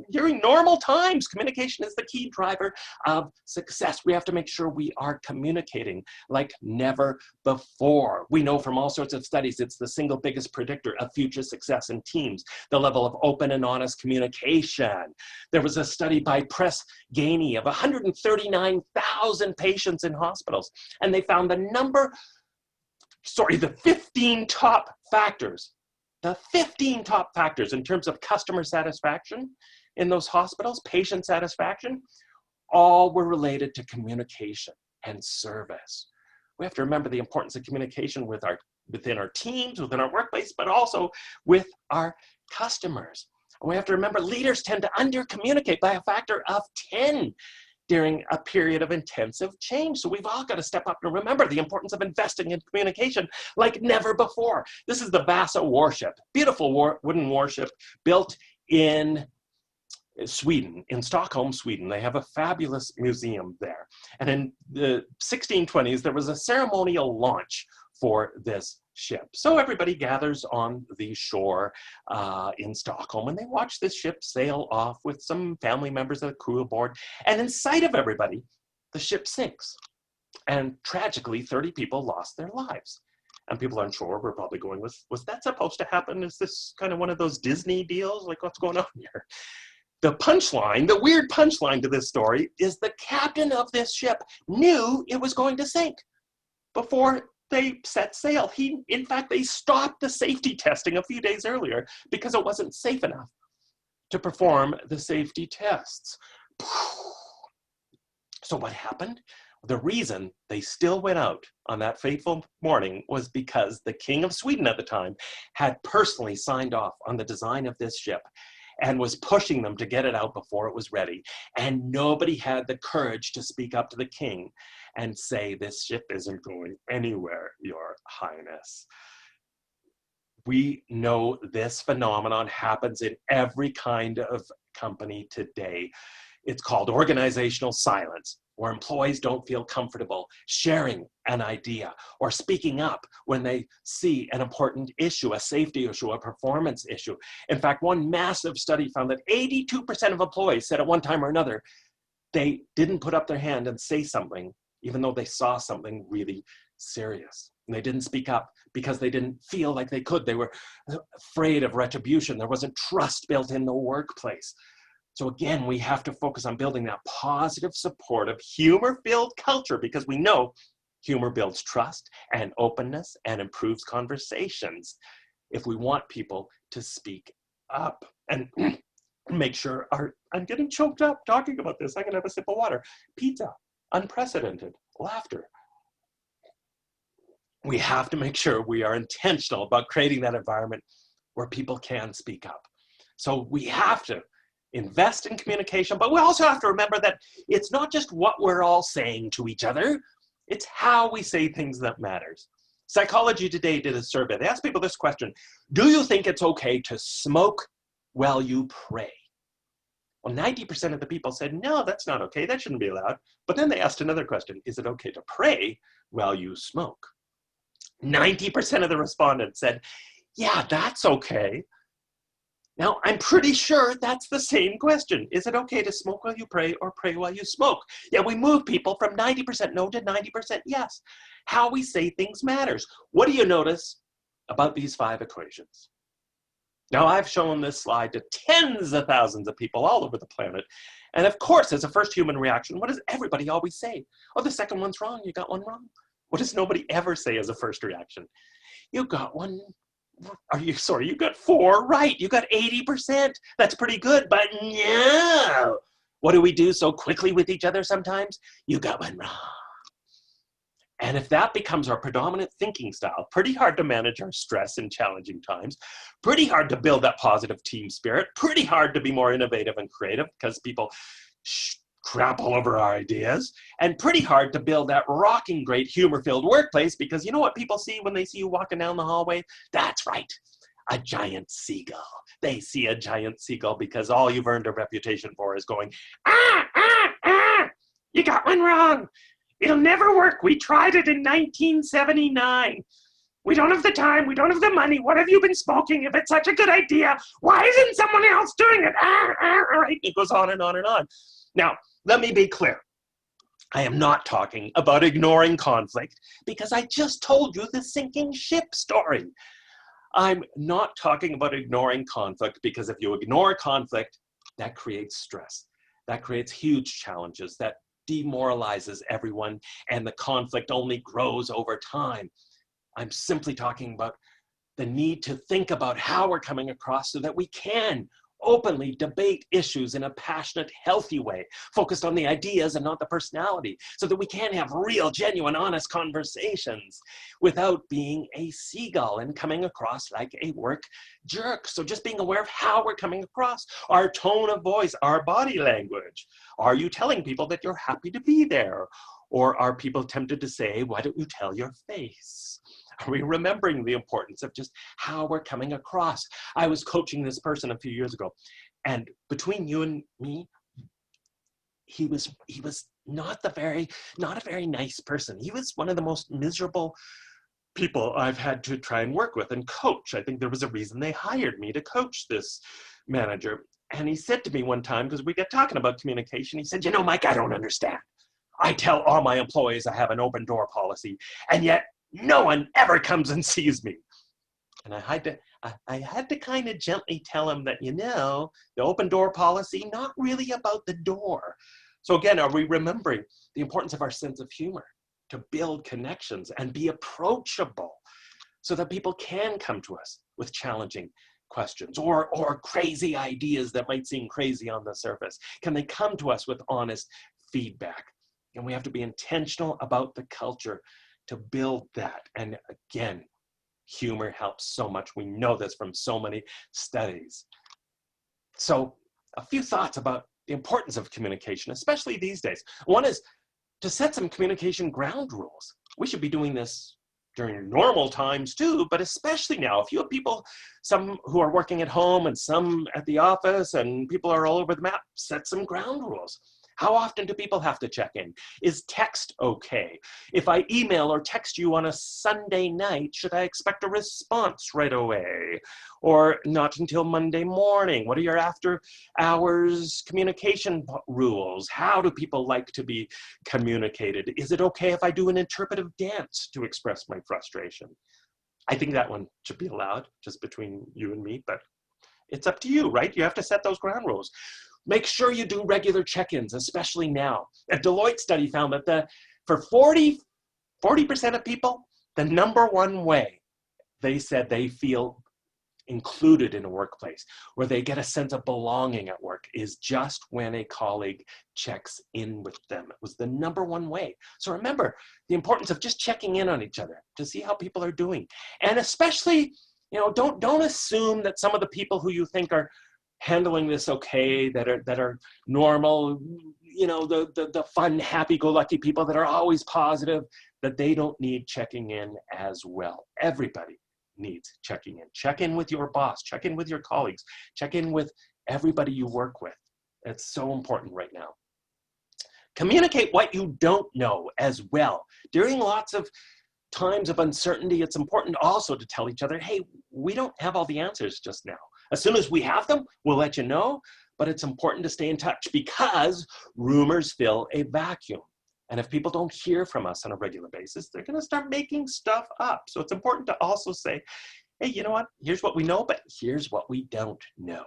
during normal times. Communication is the key driver of success. We have to make sure we are communicating like never before. We know from all sorts of studies, it's the single biggest predictor of future success in teams, the level of open and honest communication. There was a study by Press Ganey of 139,000 patients in hospitals, and they found the 15 top factors, the 15 top factors in terms of customer satisfaction in those hospitals, patient satisfaction, all were related to communication and service. We have to remember the importance of communication within our teams, within our workplace, but also with our customers. And we have to remember, leaders tend to under-communicate by a factor of 10 during a period of intensive change. So we've all got to step up and remember the importance of investing in communication like never before. This is the Vasa warship, beautiful wooden warship built in Sweden, in Stockholm, Sweden. They have a fabulous museum there. And in the 1620s, there was a ceremonial launch for this ship. So everybody gathers on the shore in Stockholm, and they watch this ship sail off with some family members of the crew aboard. And in sight of everybody, the ship sinks. And tragically, 30 people lost their lives. And people on shore were probably going, was that supposed to happen? Is this kind of one of those Disney deals? Like, what's going on here? The punchline, the weird punchline to this story, is the captain of this ship knew it was going to sink before they set sail. In fact, they stopped the safety testing a few days earlier because it wasn't safe enough to perform the safety tests. So what happened? The reason they still went out on that fateful morning was because the King of Sweden at the time had personally signed off on the design of this ship and was pushing them to get it out before it was ready. And nobody had the courage to speak up to the king and say, this ship isn't going anywhere, Your Highness. We know this phenomenon happens in every kind of company today. It's called organizational silence, where employees don't feel comfortable sharing an idea or speaking up when they see an important issue, a safety issue, a performance issue. In fact, one massive study found that 82% of employees said at one time or another, they didn't put up their hand and say something, even though they saw something really serious. And they didn't speak up because they didn't feel like they could. They were afraid of retribution. There wasn't trust built in the workplace. So again, we have to focus on building that positive, supportive, humor-filled culture, because we know humor builds trust and openness and improves conversations if we want people to speak up. And make sure I'm getting choked up talking about this. I'm gonna have a sip of water. Pizza, unprecedented, laughter. We have to make sure we are intentional about creating that environment where people can speak up. So we have to invest in communication, but we also have to remember that it's not just what we're all saying to each other, it's how we say things that matters. Psychology Today did a survey. They asked people this question: do you think it's okay to smoke while you pray? Well, 90% of the people said, no, that's not okay. That shouldn't be allowed. But then they asked another question: is it okay to pray while you smoke? 90% of the respondents said, yeah, that's okay. Now, I'm pretty sure that's the same question. Is it okay to smoke while you pray or pray while you smoke? Yeah, we move people from 90% no to 90% yes. How we say things matters. What do you notice about these 5 equations? Now, I've shown this slide to tens of thousands of people all over the planet. And of course, as a first human reaction, what does everybody always say? Oh, the second one's wrong. You got one wrong. What does nobody ever say as a first reaction? You got one. You got 4 right. You got 80%. That's pretty good, but no. What do we do so quickly with each other sometimes? You got one wrong. And if that becomes our predominant thinking style, pretty hard to manage our stress in challenging times, pretty hard to build that positive team spirit, pretty hard to be more innovative and creative because people crap all over our ideas, and pretty hard to build that rocking great humor-filled workplace because you know what people see when they see you walking down the hallway? That's right, a giant seagull. They see a giant seagull because all you've earned a reputation for is going, ah, ah, ah, you got one wrong. It'll never work. We tried it in 1979. We don't have the time. We don't have the money. What have you been smoking? If it's such a good idea, why isn't someone else doing it? Right? It goes on and on and on. Now, let me be clear. I am not talking about ignoring conflict because I just told you the sinking ship story. I'm not talking about ignoring conflict because if you ignore conflict, that creates stress. That creates huge challenges. That demoralizes everyone, and the conflict only grows over time. I'm simply talking about the need to think about how we're coming across so that we can openly debate issues in a passionate, healthy way, focused on the ideas and not the personality, so that we can have real, genuine, honest conversations without being a seagull and coming across like a work jerk. So just being aware of how we're coming across, our tone of voice, our body language. Are you telling people that you're happy to be there? Or are people tempted to say, why don't you tell your face? Are we remembering the importance of just how we're coming across? I was coaching this person a few years ago, and between you and me, he was not a very nice person. He was one of the most miserable people I've had to try and work with and coach. I think there was a reason they hired me to coach this manager. And he said to me one time, because we got talking about communication, he said, you know, Mike, I don't understand. I tell all my employees I have an open door policy, and yet no one ever comes and sees me. And I had to kind of gently tell him that, you know, the open door policy, not really about the door. So again, are we remembering the importance of our sense of humor to build connections and be approachable so that people can come to us with challenging questions or crazy ideas that might seem crazy on the surface? Can they come to us with honest feedback? And we have to be intentional about the culture to build that. And again, humor helps so much. We know this from so many studies. So a few thoughts about the importance of communication, especially these days. One is to set some communication ground rules. We should be doing this during normal times too, but especially now. If you have people, some who are working at home and some at the office and people are all over the map, set some ground rules. How often do people have to check in? Is text okay? If I email or text you on a Sunday night, should I expect a response right away? Or not until Monday morning? What are your after hours communication rules? How do people like to be communicated? Is it okay if I do an interpretive dance to express my frustration? I think that one should be allowed, just between you and me, but it's up to you, right? You have to set those ground rules. Make sure you do regular check-ins, especially now. A Deloitte study found that for 40% of people, the number one way they said they feel included in a workplace, where they get a sense of belonging at work, is just when a colleague checks in with them. It was the number one way. So remember the importance of just checking in on each other to see how people are doing. And especially, you know, don't assume that some of the people who you think are handling this okay, that are normal, you know, the fun, happy-go-lucky people that are always positive, that they don't need checking in as well. Everybody needs checking in. Check in with your boss, check in with your colleagues, check in with everybody you work with. It's so important right now. Communicate what you don't know as well. During lots of times of uncertainty, it's important also to tell each other, hey, we don't have all the answers just now. As soon as we have them, we'll let you know, but it's important to stay in touch because rumors fill a vacuum. And if people don't hear from us on a regular basis, they're going to start making stuff up. So it's important to also say, hey, you know what? Here's what we know, but here's what we don't know.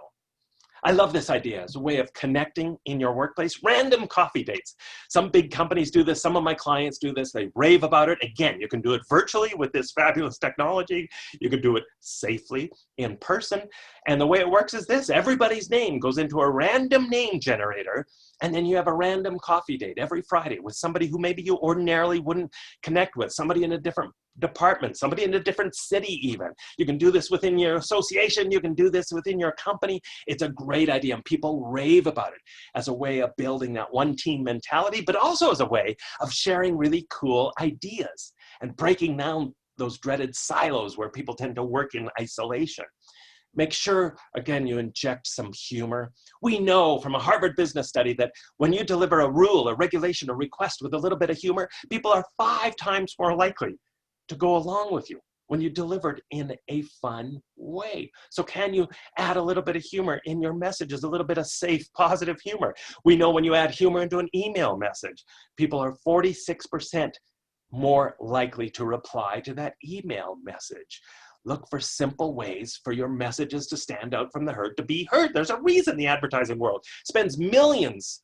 I love this idea as a way of connecting in your workplace. Random coffee dates. Some big companies do this. Some of my clients do this. They rave about it. Again, you can do it virtually with this fabulous technology. You can do it safely in person. And the way it works is this. Everybody's name goes into a random name generator, and then you have a random coffee date every Friday with somebody who maybe you ordinarily wouldn't connect with, somebody in a different department, somebody in a different city even. You can do this within your association. You can do this within your company. It's a great idea, and people rave about it as a way of building that one team mentality, but also as a way of sharing really cool ideas and breaking down those dreaded silos where people tend to work in isolation. Make sure, again, you inject some humor. We know from a Harvard business study that when you deliver a rule, a regulation, a request with a little bit of humor, people are 5 times more likely to go along with you when you deliver it in a fun way. So can you add a little bit of humor in your messages, a little bit of safe, positive humor? We know when you add humor into an email message, people are 46% more likely to reply to that email message. Look for simple ways for your messages to stand out from the herd, to be heard. There's a reason the advertising world spends millions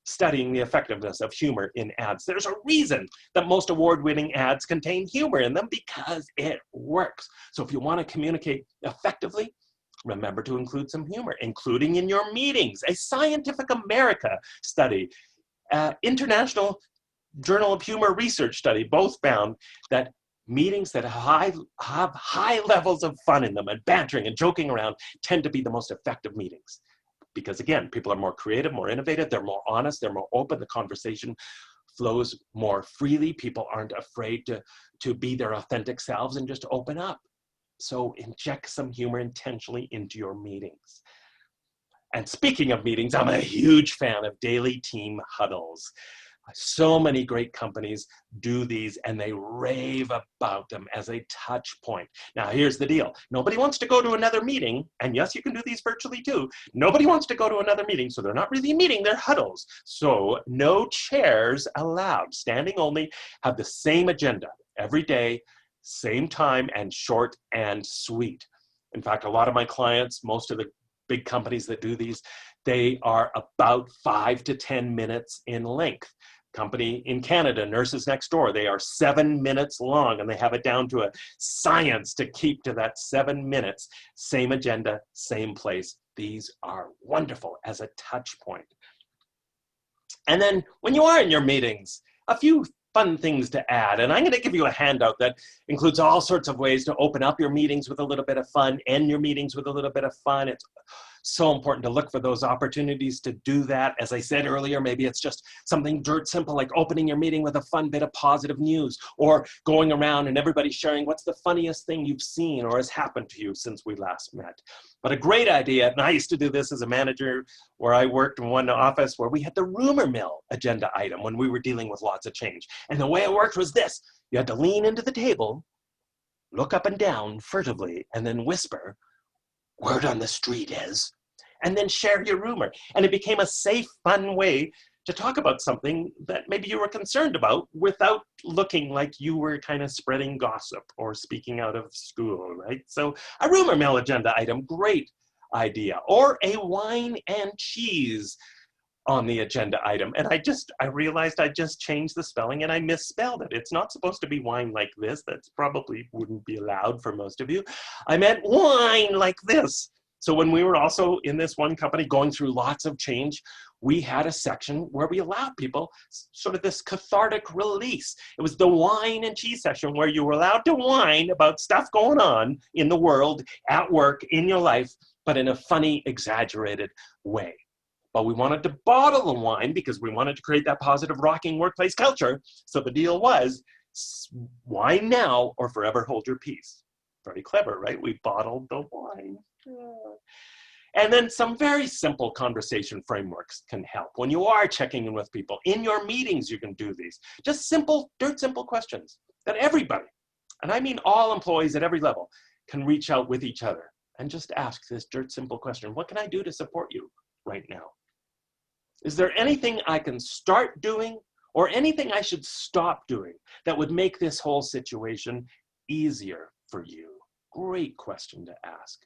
studying the effectiveness of humor in ads. There's a reason that most award-winning ads contain humor in them, because it works. So if you want to communicate effectively, remember to include some humor, including in your meetings. A Scientific America study, International Journal of Humor Research study, both found that meetings that have high levels of fun in them and bantering and joking around tend to be the most effective meetings. Because again, people are more creative, more innovative, they're more honest, they're more open, the conversation flows more freely, people aren't afraid to be their authentic selves and just open up. So inject some humor intentionally into your meetings. And speaking of meetings, I'm a huge fan of daily team huddles. So many great companies do these and they rave about them as a touch point. Now, here's the deal. Nobody wants to go to another meeting, and yes, you can do these virtually too. Nobody wants to go to another meeting, so they're not really meeting, they're huddles. So no chairs allowed. Standing only, have the same agenda every day, same time, and short and sweet. In fact, a lot of my clients, most of the big companies that do these, they are about 5 to 10 minutes in length. Company in Canada, Nurses Next Door, they are 7 minutes long, and they have it down to a science to keep to that 7 minutes. Same agenda, same place. These are wonderful as a touch point. And then when you are in your meetings, a few fun things to add. And I'm going to give you a handout that includes all sorts of ways to open up your meetings with a little bit of fun, end your meetings with a little bit of fun. It's so important to look for those opportunities to do that. As I said earlier, maybe it's just something dirt simple like opening your meeting with a fun bit of positive news, or going around and everybody sharing what's the funniest thing you've seen or has happened to you since we last met. But a great idea, and I used to do this as a manager where I worked in one office where we had the rumor mill agenda item when we were dealing with lots of change. And the way it worked was this: you had to lean into the table, look up and down furtively, and then whisper, "Word on the street is," and then share your rumor. And it became a safe, fun way to talk about something that maybe you were concerned about without looking like you were kind of spreading gossip or speaking out of school, right? So a rumor mill agenda item, great idea. Or a wine and cheese on the agenda item. And I realized I just changed the spelling and I misspelled it. It's not supposed to be wine like this. That's probably wouldn't be allowed for most of you. I meant wine like this. So when we were also in this one company going through lots of change, we had a section where we allowed people sort of this cathartic release. It was the wine and cheese section where you were allowed to whine about stuff going on in the world, at work, in your life, but in a funny, exaggerated way. But we wanted to bottle the wine because we wanted to create that positive, rocking workplace culture. So the deal was, Wine now or forever hold your peace. Very clever, right? We bottled the wine. And then some very simple conversation frameworks can help. When you are checking in with people, in your meetings, you can do these. Just simple, dirt simple questions that everybody, and I mean all employees at every level, can reach out with each other and just ask this dirt simple question. What can I do to support you right now? Is there anything I can start doing or anything I should stop doing that would make this whole situation easier for you? Great question to ask.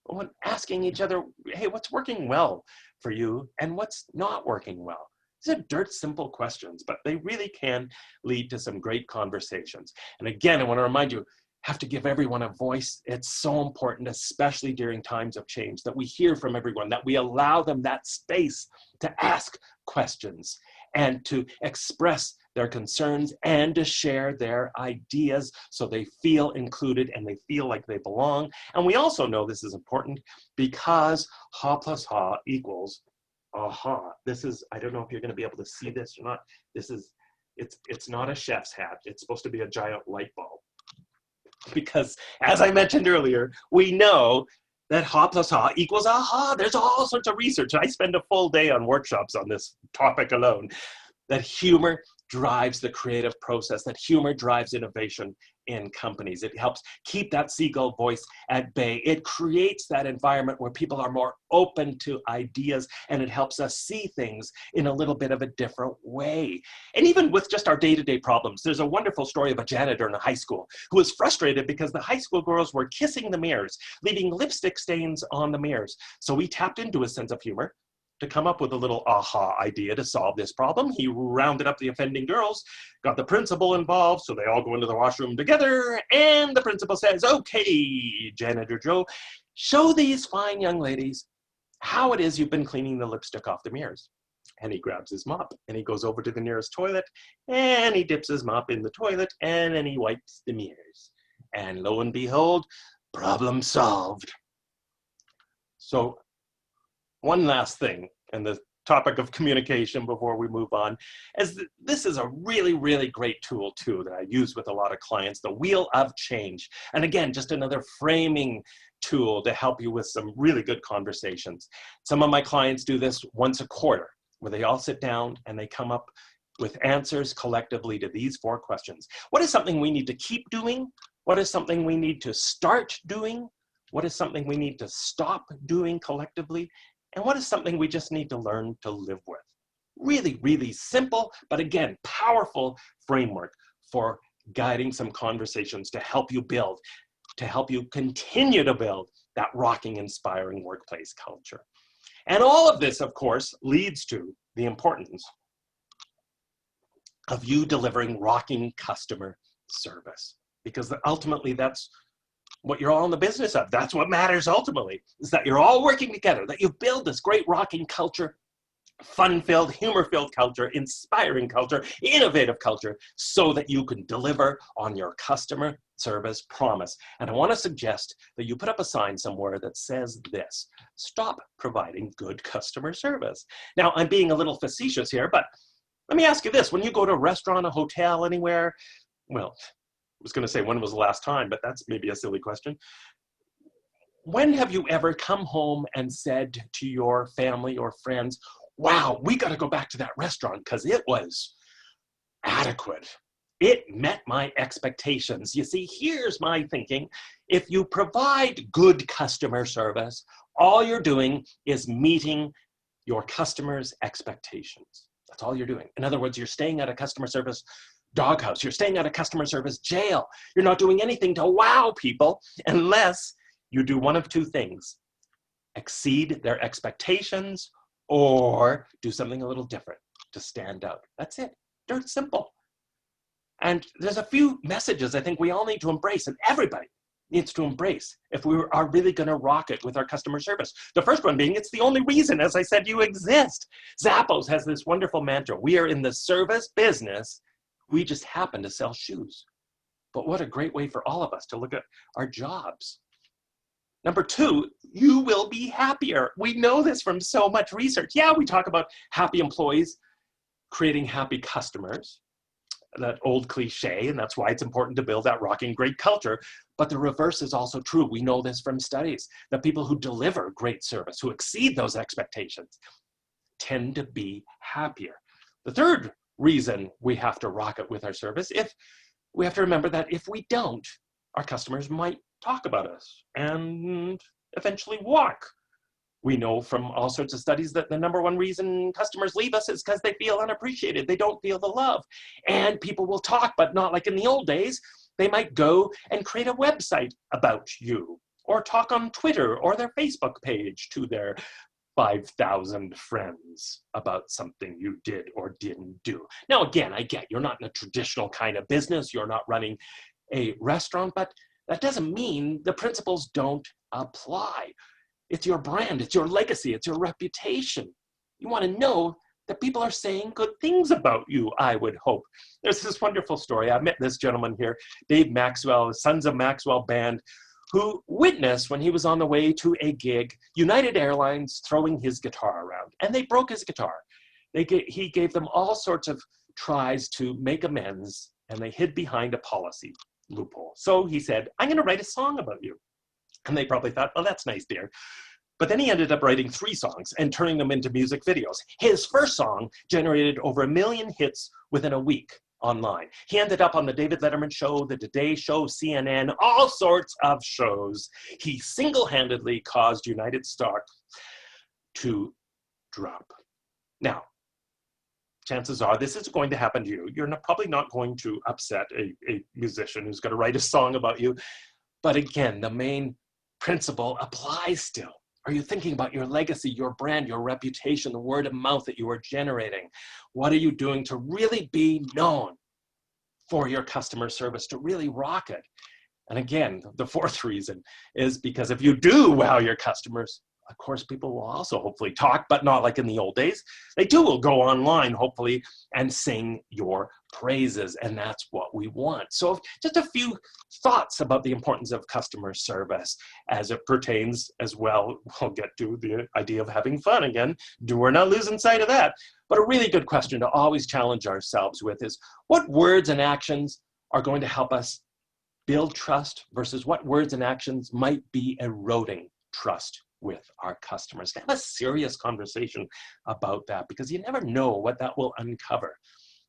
When asking each other, hey, what's working well for you and what's not working well? These are dirt simple questions, but they really can lead to some great conversations. And again, I want to remind you, have to give everyone a voice. It's so important, especially during times of change, that we hear from everyone, that we allow them that space to ask questions and to express their concerns and to share their ideas so they feel included and they feel like they belong. And we also know this is important because ha plus ha equals aha. This is, I don't know if you're going to be able to see this or not. This is, it's not a chef's hat. It's supposed to be a giant light bulb. Because as I mentioned earlier, we know that ha plus ha equals aha. There's all sorts of research. I spend a full day on workshops on this topic alone. That humor drives the creative process, that humor drives innovation in companies. It helps keep that seagull voice at bay. It creates that environment where people are more open to ideas, and it helps us see things in a little bit of a different way. And even with just our day-to-day problems, there's a wonderful story of a janitor in a high school who was frustrated because the high school girls were kissing the mirrors, leaving lipstick stains on the mirrors. So he tapped into his sense of humor to come up with a little aha idea to solve this problem. He rounded up the offending girls, got the principal involved, so they all go into the washroom together, and the principal says, okay, Janitor Joe, show these fine young ladies how it is you've been cleaning the lipstick off the mirrors. And he grabs his mop, and he goes over to the nearest toilet, and he dips his mop in the toilet, and then he wipes the mirrors. And lo and behold, problem solved. So, one last thing, and the topic of communication before we move on, is this is a really, really great tool too that I use with a lot of clients, the Wheel of Change. And again, just another framing tool to help you with some really good conversations. Some of my clients do this once a quarter, where they all sit down and they come up with answers collectively to these 4 questions. What is something we need to keep doing? What is something we need to start doing? What is something we need to stop doing collectively? And what is something we just need to learn to live with? Really, really simple, but again, powerful framework for guiding some conversations to help you build, to help you continue to build that rocking, inspiring workplace culture. And all of this, of course, leads to the importance of you delivering rocking customer service, because ultimately that's what you're all in the business of. That's what matters ultimately, is that you're all working together, that you build this great rocking culture, fun-filled, humor-filled culture, inspiring culture, innovative culture, so that you can deliver on your customer service promise. And I want to suggest that you put up a sign somewhere that says this: stop providing good customer service. Now, I'm being a little facetious here, but let me ask you this. When you go to a restaurant, a hotel, anywhere, well, I was going to say when was the last time, but that's maybe a silly question. When have you ever come home and said to your family or friends, wow, we got to go back to that restaurant because it was adequate. It met my expectations. You see, here's my thinking. If you provide good customer service, all you're doing is meeting your customers' expectations. That's all you're doing. In other words, you're staying at a customer service doghouse. You're staying at a customer service jail. You're not doing anything to wow people unless you do one of 2 things: exceed their expectations or do something a little different to stand out. That's it. Dirt simple. And there's a few messages I think we all need to embrace, and everybody needs to embrace if we are really going to rock it with our customer service. The first one being, it's the only reason, as I said, you exist. Zappos has this wonderful mantra: we are in the service business. We just happen to sell shoes. But what a great way for all of us to look at our jobs. Number 2, you will be happier. We know this from so much research. Yeah, we talk about happy employees creating happy customers. that old cliche, and that's why it's important to build that rocking great culture. But the reverse is also true. We know this from studies, that people who deliver great service, who exceed those expectations, tend to be happier. The third reason we have to rock it with our service, if we have to remember that if we don't, our customers might talk about us and eventually walk. We know from all sorts of studies that the number one reason customers leave us is because they feel unappreciated. They don't feel the love. And people will talk, but not like in the old days. They might go and create a website about you, or talk on Twitter or their Facebook page to their 5,000 friends about something you did or didn't do. Now, again, I get you're not in a traditional kind of business. You're not running a restaurant, but that doesn't mean the principles don't apply. It's your brand, it's your legacy, it's your reputation. You want to know that people are saying good things about you, I would hope. There's this wonderful story. I met this gentleman here, Dave Maxwell, Sons of Maxwell Band, who witnessed when he was on the way to a gig, United Airlines throwing his guitar around, and they broke his guitar. He gave them all sorts of tries to make amends, and they hid behind a policy loophole. So he said, I'm going to write a song about you. And they probably thought, oh, that's nice, dear. But then he ended up writing 3 songs and turning them into music videos. His first song generated over 1 million hits within a week online. He ended up on the David Letterman Show, the Today Show, CNN, all sorts of shows. He single-handedly caused United stock to drop. Now, chances are this is going to happen to you. You're probably not going to upset a musician who's going to write a song about you. But again, the main principle applies still. Are you thinking about your legacy, your brand, your reputation, the word of mouth that you are generating? What are you doing to really be known for your customer service, to really rock it? And again, the fourth reason is because if you do wow your customers, of course, people will also hopefully talk, but not like in the old days. They too will go online, hopefully, and sing your praises, and that's what we want. So just a few thoughts about the importance of customer service as it pertains as well. We'll get to the idea of having fun again. We're not losing sight of that. But a really good question to always challenge ourselves with is, what words and actions are going to help us build trust versus what words and actions might be eroding trust with our customers? Have a serious conversation about that, because you never know what that will uncover.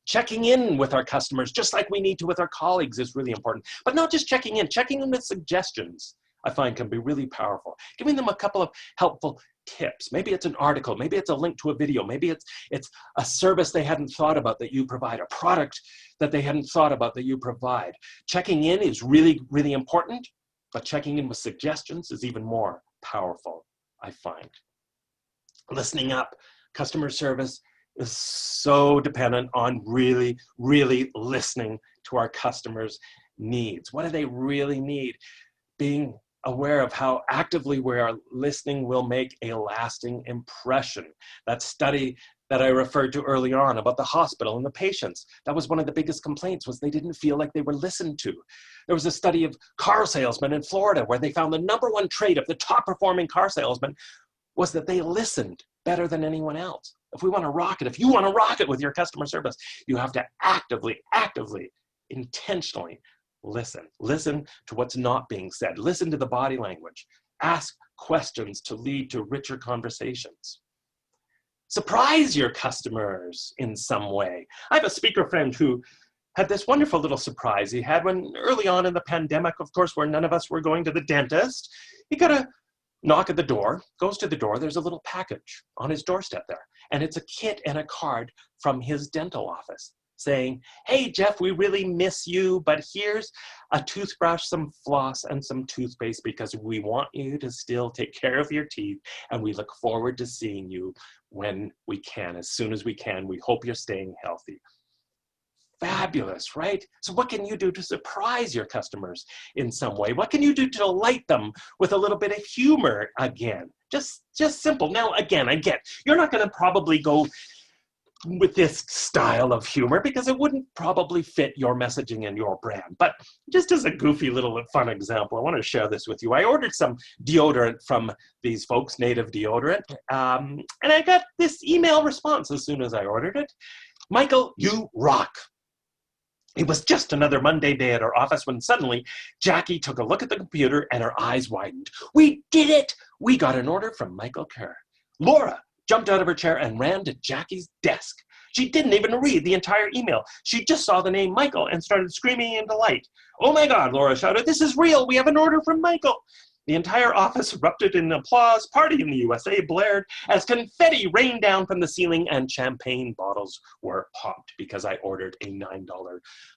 Checking in with our customers, just like we need to with our colleagues, is really important. But not just checking in with suggestions, I find, can be really powerful. Giving them a couple of helpful tips. Maybe it's an article, maybe it's a link to a video, maybe it's a service they hadn't thought about that you provide, a product that they hadn't thought about that you provide. Checking in is really, really important, but checking in with suggestions is even more powerful, I find. Listening up. Customer service is so dependent on really, really listening to our customers' needs. What do they really need? Being aware of how actively we are listening will make a lasting impression. That study that I referred to earlier on about the hospital and the patients, that was one of the biggest complaints, was they didn't feel like they were listened to. There was a study of car salesmen in Florida where they found the #1 trait of the top performing car salesmen was that they listened better than anyone else. If we want to rock it, if you want to rock it with your customer service, you have to actively, intentionally listen. Listen to what's not being said. Listen to the body language. Ask questions to lead to richer conversations. Surprise your customers in some way. I have a speaker friend who had this wonderful little surprise he had when early on in the pandemic, of course, where none of us were going to the dentist. He got a knock at the door, goes to the door, there's a little package on his doorstep there. And it's a kit and a card from his dental office saying, hey, Jeff, we really miss you, but here's a toothbrush, some floss, and some toothpaste because we want you to still take care of your teeth, and we look forward to seeing you when we can, as soon as we can. We hope you're staying healthy. Fabulous, right? So what can you do to surprise your customers in some way? What can you do to delight them with a little bit of humor again? Just simple. Now, again, I get, you're not going to probably go with this style of humor because it wouldn't probably fit your messaging and your brand. But just as a goofy little fun example, I want to share this with you. I ordered some deodorant from these folks, Native Deodorant, and I got this email response as soon as I ordered it. Michael, you rock. It was just another Monday day at our office when suddenly Jackie took a look at the computer and her eyes widened. We did it! We got an order from Michael Kerr. Laura jumped out of her chair and ran to Jackie's desk. She didn't even read the entire email. She just saw the name Michael and started screaming in delight. Oh my God, Laura shouted, this is real. We have an order from Michael. The entire office erupted in applause. Party in the USA blared as confetti rained down from the ceiling and champagne bottles were popped because I ordered a $9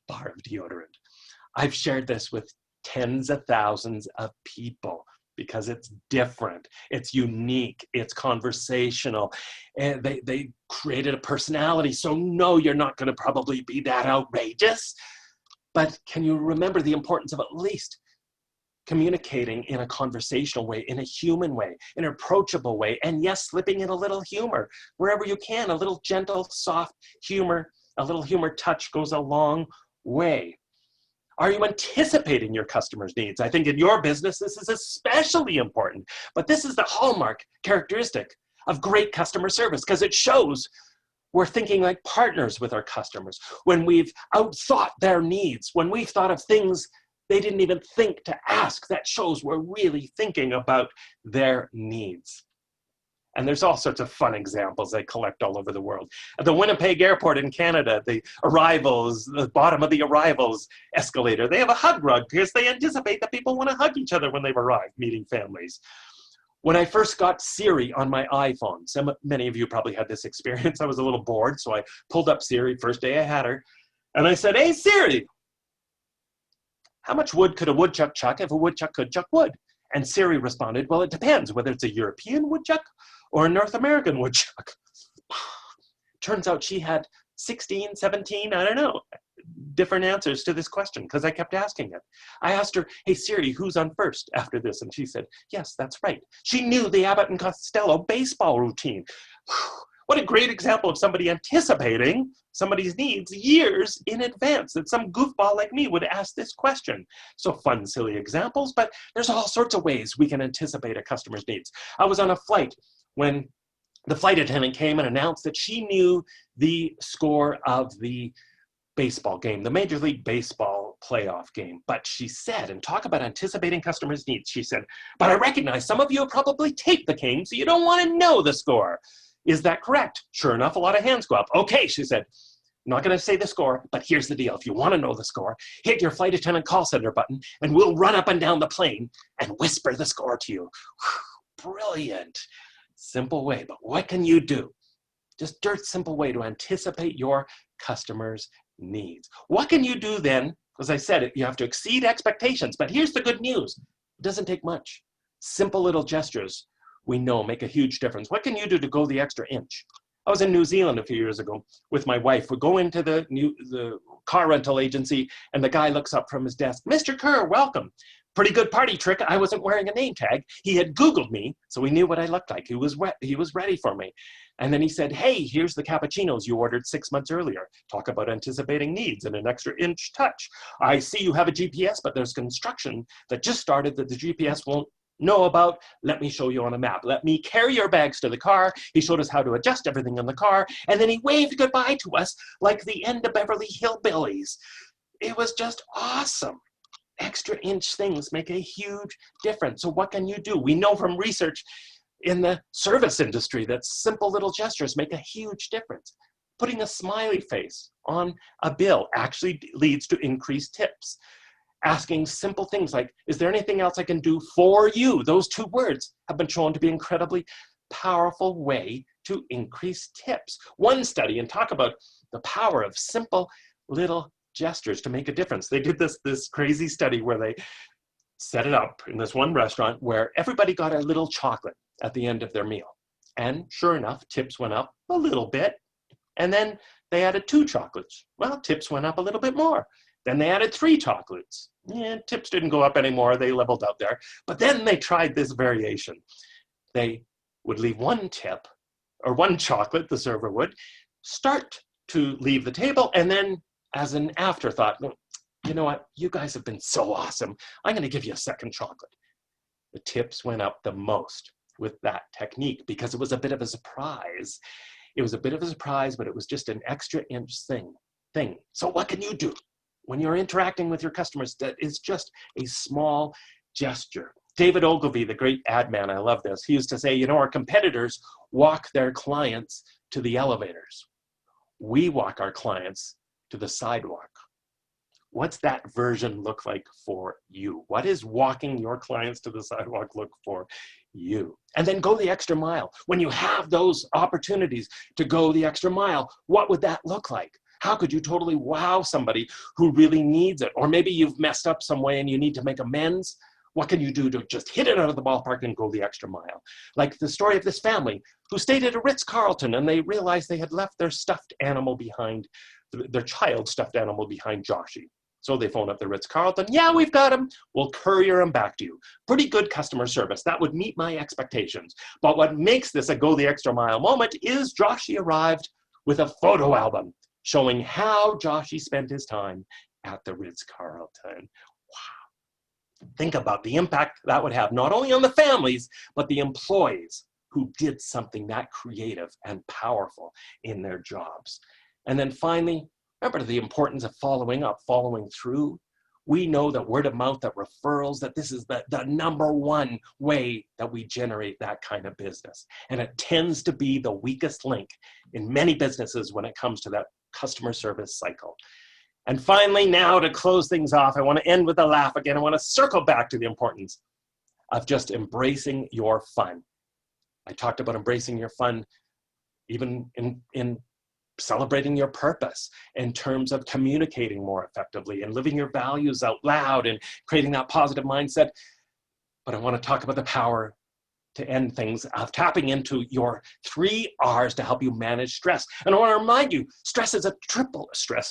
bar of deodorant. I've shared this with tens of thousands of people because it's different, it's unique, it's conversational, and they created a personality. So no, you're not going to probably be that outrageous, but can you remember the importance of at least communicating in a conversational way, in a human way, in an approachable way, and yes, slipping in a little humor wherever you can. A little gentle, soft humor, a little humor touch goes a long way. Are you anticipating your customers' needs? I think in your business, this is especially important, but this is the hallmark characteristic of great customer service because it shows we're thinking like partners with our customers. When we've outthought their needs, when we've thought of things they didn't even think to ask, that shows we're really thinking about their needs. And there's all sorts of fun examples they collect all over the world. At the Winnipeg Airport in Canada, the bottom of the arrivals escalator, they have a hug rug because they anticipate that people want to hug each other when they've arrived, meeting families. When I first got Siri on my iPhone, many of you probably had this experience. I was a little bored, so I pulled up Siri, first day I had her, and I said, hey Siri, how much wood could a woodchuck chuck if a woodchuck could chuck wood? And Siri responded, well, it depends whether it's a European woodchuck or a North American woodchuck. Turns out she had 16, 17, I don't know, different answers to this question because I kept asking it. I asked her, hey Siri, who's on first after this? And she said, yes, that's right. She knew the Abbott and Costello baseball routine. What a great example of somebody anticipating somebody's needs years in advance, that some goofball like me would ask this question. So fun, silly examples, but there's all sorts of ways we can anticipate a customer's needs. I was on a flight when the flight attendant came and announced that she knew the score of the baseball game, the Major League Baseball playoff game. But she said, and talk about anticipating customers' needs, she said, but I recognize some of you have probably taped the game, so you don't want to know the score. Is that correct? Sure enough, a lot of hands go up. Okay, she said, I'm not going to say the score, but here's the deal. If you want to know the score, hit your flight attendant call center button, and we'll run up and down the plane and whisper the score to you. Brilliant. Simple way, but what can you do? Just dirt simple way to anticipate your customers' needs. What can you do then? As I said, you have to exceed expectations, but here's the good news. It doesn't take much. Simple little gestures we know make a huge difference. What can you do to go the extra inch? I was in New Zealand a few years ago with my wife. We go into the car rental agency and the guy looks up from his desk, Mr. Kerr, welcome. Pretty good party trick. I wasn't wearing a name tag. He had Googled me, so he knew what I looked like. He was ready for me. And then he said, hey, here's the cappuccinos you ordered 6 months earlier. Talk about anticipating needs and an extra inch touch. I see you have a GPS, but there's construction that just started that the GPS won't know about. Let me show you on a map. Let me carry your bags to the car. He showed us how to adjust everything in the car, and then he waved goodbye to us like the end of Beverly Hillbillies. It was just awesome. Extra inch things make a huge difference. So what can you do? We know from research in the service industry that simple little gestures make a huge difference. Putting a smiley face on a bill actually leads to increased tips. Asking simple things like, is there anything else I can do for you? Those two words have been shown to be incredibly powerful way to increase tips. One study, and talk about the power of simple little gestures to make a difference. They did this crazy study where they set it up in this one restaurant where everybody got a little chocolate at the end of their meal. And sure enough, tips went up a little bit. And then they added 2 chocolates. Well, tips went up a little bit more. Then they added 3 chocolates. Yeah, tips didn't go up anymore. They leveled out there. But then they tried this variation. They would leave 1 tip, or 1 chocolate, the server would, start to leave the table, and then as an afterthought, you know what, you guys have been so awesome. I'm going to give you a 2nd chocolate. The tips went up the most with that technique because it was a bit of a surprise. It was a bit of a surprise, but it was just an extra inch thing. So what can you do? when you're interacting with your customers, that is just a small gesture. David Ogilvy, the great ad man, I love this. He used to say, you know, our competitors walk their clients to the elevators. We walk our clients to the sidewalk. What's that version look like for you? What is walking your clients to the sidewalk look for you? And then go the extra mile. When you have those opportunities to go the extra mile, what would that look like? How could you totally wow somebody who really needs it? Or maybe you've messed up some way and you need to make amends. What can you do to just hit it out of the ballpark and go the extra mile? Like the story of this family who stayed at a Ritz-Carlton and they realized they had left their stuffed animal behind, their child stuffed animal behind Joshy. So they phone up the Ritz-Carlton. Yeah, we've got him. We'll courier him back to you. Pretty good customer service. That would meet my expectations. But what makes this a go the extra mile moment is Joshy arrived with a photo album showing how Joshy spent his time at the Ritz-Carlton. Wow. Think about the impact that would have not only on the families, but the employees who did something that creative and powerful in their jobs. And then finally, remember the importance of following up, following through. We know that word of mouth, that referrals, that this is the number one way that we generate that kind of business. And it tends to be the weakest link in many businesses when it comes to that customer service cycle. And finally, now to close things off, I want to end with a laugh again. I want to circle back to the importance of just embracing your fun. I talked about embracing your fun even in celebrating your purpose in terms of communicating more effectively and living your values out loud and creating that positive mindset. But I want to talk about the power to end things of tapping into your 3 R's to help you manage stress. And I want to remind you,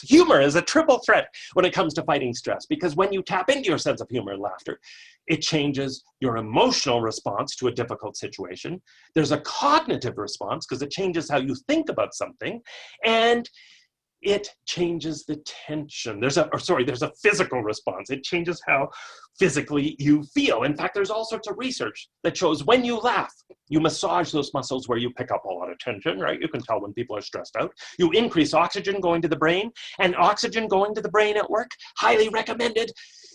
humor is a triple threat when it comes to fighting stress, because when you tap into your sense of humor and laughter, it changes your emotional response to a difficult situation. There's a cognitive response because it changes how you think about something, and it changes the tension. There's a physical response. It changes how physically you feel. In fact, there's all sorts of research that shows when you laugh, you massage those muscles where you pick up a lot of tension, right? You can tell when people are stressed out. You increase oxygen going to the brain, and oxygen going to the brain at work, highly recommended.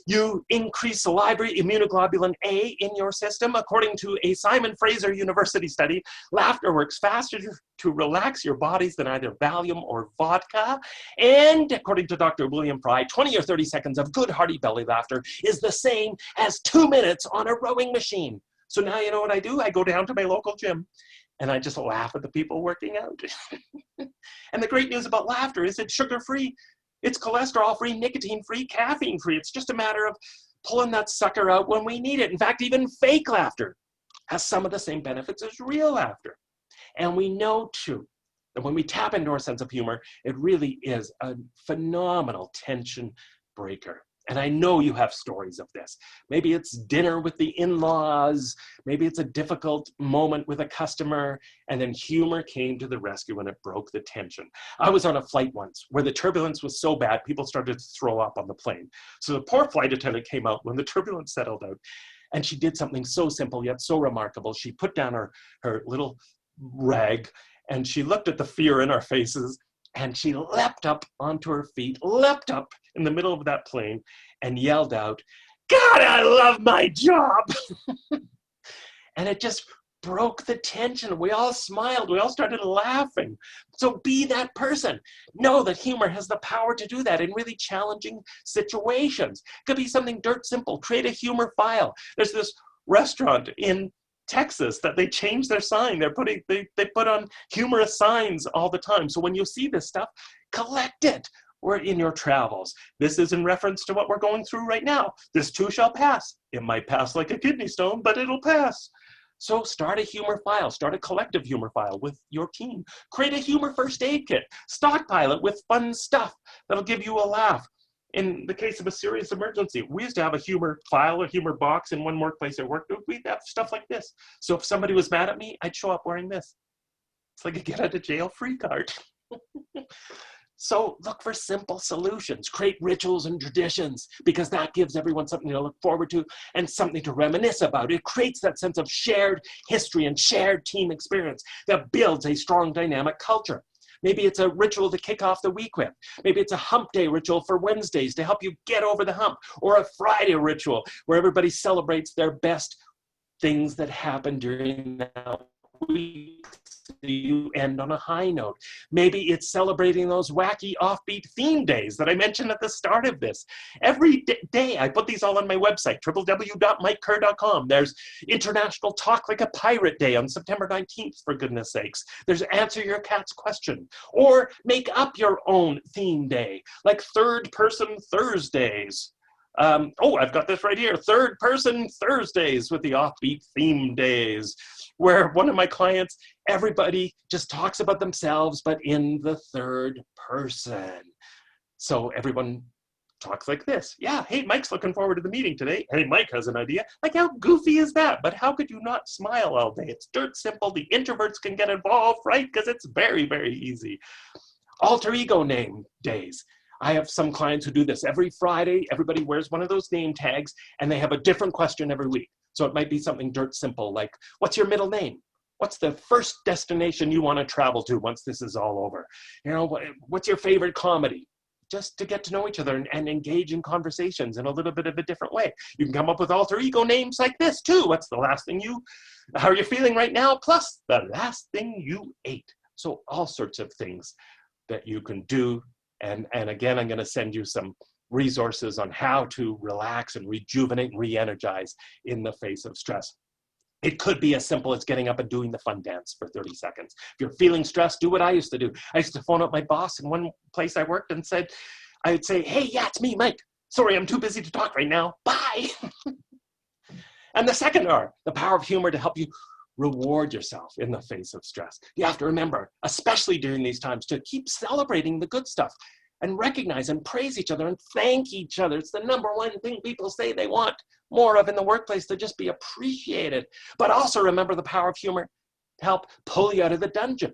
You increase salivary immunoglobulin A in your system. According to a Simon Fraser University study, laughter works faster to relax your bodies than either Valium or vodka. And according to Dr. William Fry, 20 or 30 seconds of good hearty belly laughter is the same as 2 minutes on a rowing machine. So now you know what I do? I go down to my local gym and I just laugh at the people working out. And the great news about laughter is it's sugar-free. It's cholesterol-free, nicotine-free, caffeine-free. It's just a matter of pulling that sucker out when we need it. In fact, even fake laughter has some of the same benefits as real laughter. And we know, too, that when we tap into our sense of humor, it really is a phenomenal tension breaker. And I know you have stories of this. Maybe it's dinner with the in-laws. Maybe it's a difficult moment with a customer. And then humor came to the rescue and it broke the tension. I was on a flight once where the turbulence was so bad, people started to throw up on the plane. So the poor flight attendant came out when the turbulence settled out. And she did something so simple yet so remarkable. She put down her little rag and she looked at the fear in our faces. And she leapt up onto her feet, leapt up in the middle of that plane and yelled out, "God, I love my job." And it just broke the tension. We all smiled. We all started laughing. So be that person. Know that humor has the power to do that in really challenging situations. It could be something dirt simple. Create a humor file. There's this restaurant in Texas that they change their sign. They put on humorous signs all the time. So when you see this stuff, collect it or in your travels. This is in reference to what we're going through right now. This too shall pass. It might pass like a kidney stone, but it'll pass. So start a humor file, start a collective humor file with your team. Create a humor first aid kit, stockpile it with fun stuff that'll give you a laugh. In the case of a serious emergency, we used to have a humor file, a humor box in one workplace I worked with. We'd have stuff like this. So if somebody was mad at me, I'd show up wearing this. It's like a get out of jail free card. So look for simple solutions. Create rituals and traditions because that gives everyone something to look forward to and something to reminisce about. It creates that sense of shared history and shared team experience that builds a strong dynamic culture. Maybe it's a ritual to kick off the week with. Maybe it's a hump day ritual for Wednesdays to help you get over the hump, or a Friday ritual where everybody celebrates their best things that happened during that week. So you end on a high note. Maybe it's celebrating those wacky offbeat theme days that I mentioned at the start of this. Every day, I put these all on my website, www.mikekerr.com. There's International Talk Like a Pirate Day on September 19th, for goodness sakes. There's Answer Your Cat's Question, or make up your own theme day, like Third Person Thursdays. Oh, I've got this right here. Third Person Thursdays with the offbeat theme days, where one of my clients, everybody just talks about themselves, but in the third person. So everyone talks like this. Yeah, hey, Mike's looking forward to the meeting today. Hey, Mike has an idea. Like, how goofy is that? But how could you not smile all day? It's dirt simple. The introverts can get involved, right? Because it's very, very easy. Alter ego name days. I have some clients who do this. Every Friday, everybody wears one of those name tags, and they have a different question every week. So it might be something dirt simple, like, what's your middle name? What's the first destination you want to travel to once this is all over? You know, what's your favorite comedy? Just to get to know each other and engage in conversations in a little bit of a different way. You can come up with alter ego names like this too. What's the last thing how are you feeling right now? Plus the last thing you ate. So all sorts of things that you can do. And again, I'm going to send you some resources on how to relax and rejuvenate and re-energize in the face of stress. It could be as simple as getting up and doing the fun dance for 30 seconds. If you're feeling stressed, do what I used to do. I used to phone up my boss in one place I worked and I would say, hey, yeah, it's me, Mike. Sorry, I'm too busy to talk right now. Bye. And the second R, the power of humor to help you reward yourself in the face of stress. You have to remember, especially during these times, to keep celebrating the good stuff and recognize and praise each other and thank each other. It's the number one thing people say they want more of in the workplace, to just be appreciated. But also remember the power of humor to help pull you out of the dungeon.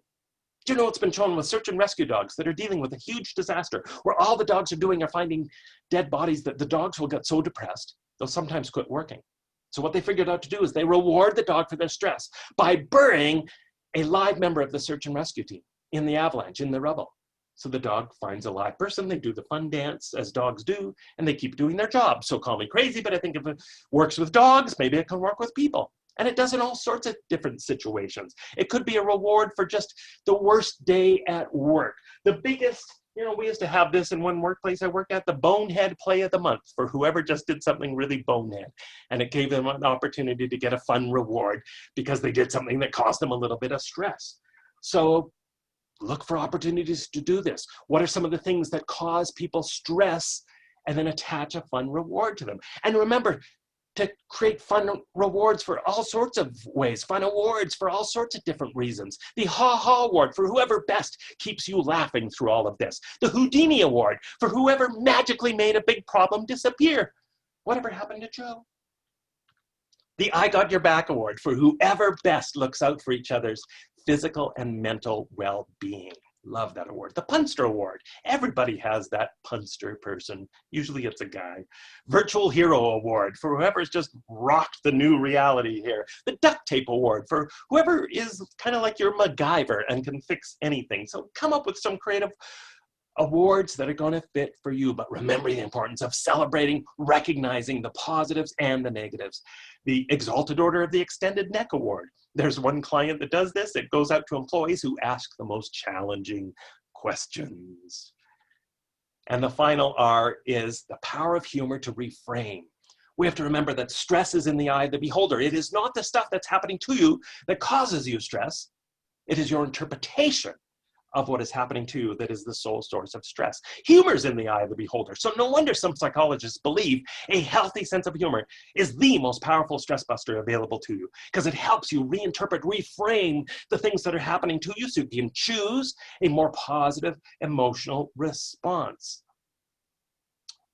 Do you know it's been shown with search and rescue dogs that are dealing with a huge disaster where all the dogs are finding dead bodies, that the dogs will get so depressed, they'll sometimes quit working. So what they figured out to do is they reward the dog for their stress by burying a live member of the search and rescue team in the avalanche, in the rubble. So the dog finds a live person, they do the fun dance as dogs do, and they keep doing their job. So call me crazy, but I think if it works with dogs, maybe it can work with people. And it does in all sorts of different situations. It could be a reward for just the worst day at work. The biggest, we used to have this in one workplace I worked at, the bonehead play of the month for whoever just did something really bonehead. And it gave them an opportunity to get a fun reward because they did something that caused them a little bit of stress. So look for opportunities to do this. What are some of the things that cause people stress, and then attach a fun reward to them? And remember to create fun rewards for all sorts of ways, fun awards for all sorts of different reasons. The Ha-Ha Award for whoever best keeps you laughing through all of this. The Houdini Award for whoever magically made a big problem disappear. Whatever happened to Joe? The I Got Your Back Award for whoever best looks out for each other's physical and mental well-being. Love that award. The Punster Award. Everybody has that punster person. Usually it's a guy. Virtual Hero Award for whoever's just rocked the new reality here. The Duct Tape Award for whoever is kind of like your MacGyver and can fix anything. So come up with some creative awards that are going to fit for you, but remember the importance of celebrating, recognizing the positives and the negatives. The Exalted Order of the Extended Neck Award. There's one client that does this. It goes out to employees who ask the most challenging questions. And the final R is the power of humor to reframe. We have to remember that stress is in the eye of the beholder. It is not the stuff that's happening to you that causes you stress. It is your interpretation of what is happening to you that is the sole source of stress. Humor's in the eye of the beholder. So no wonder some psychologists believe a healthy sense of humor is the most powerful stress buster available to you, because it helps you reinterpret, reframe the things that are happening to you so you can choose a more positive emotional response.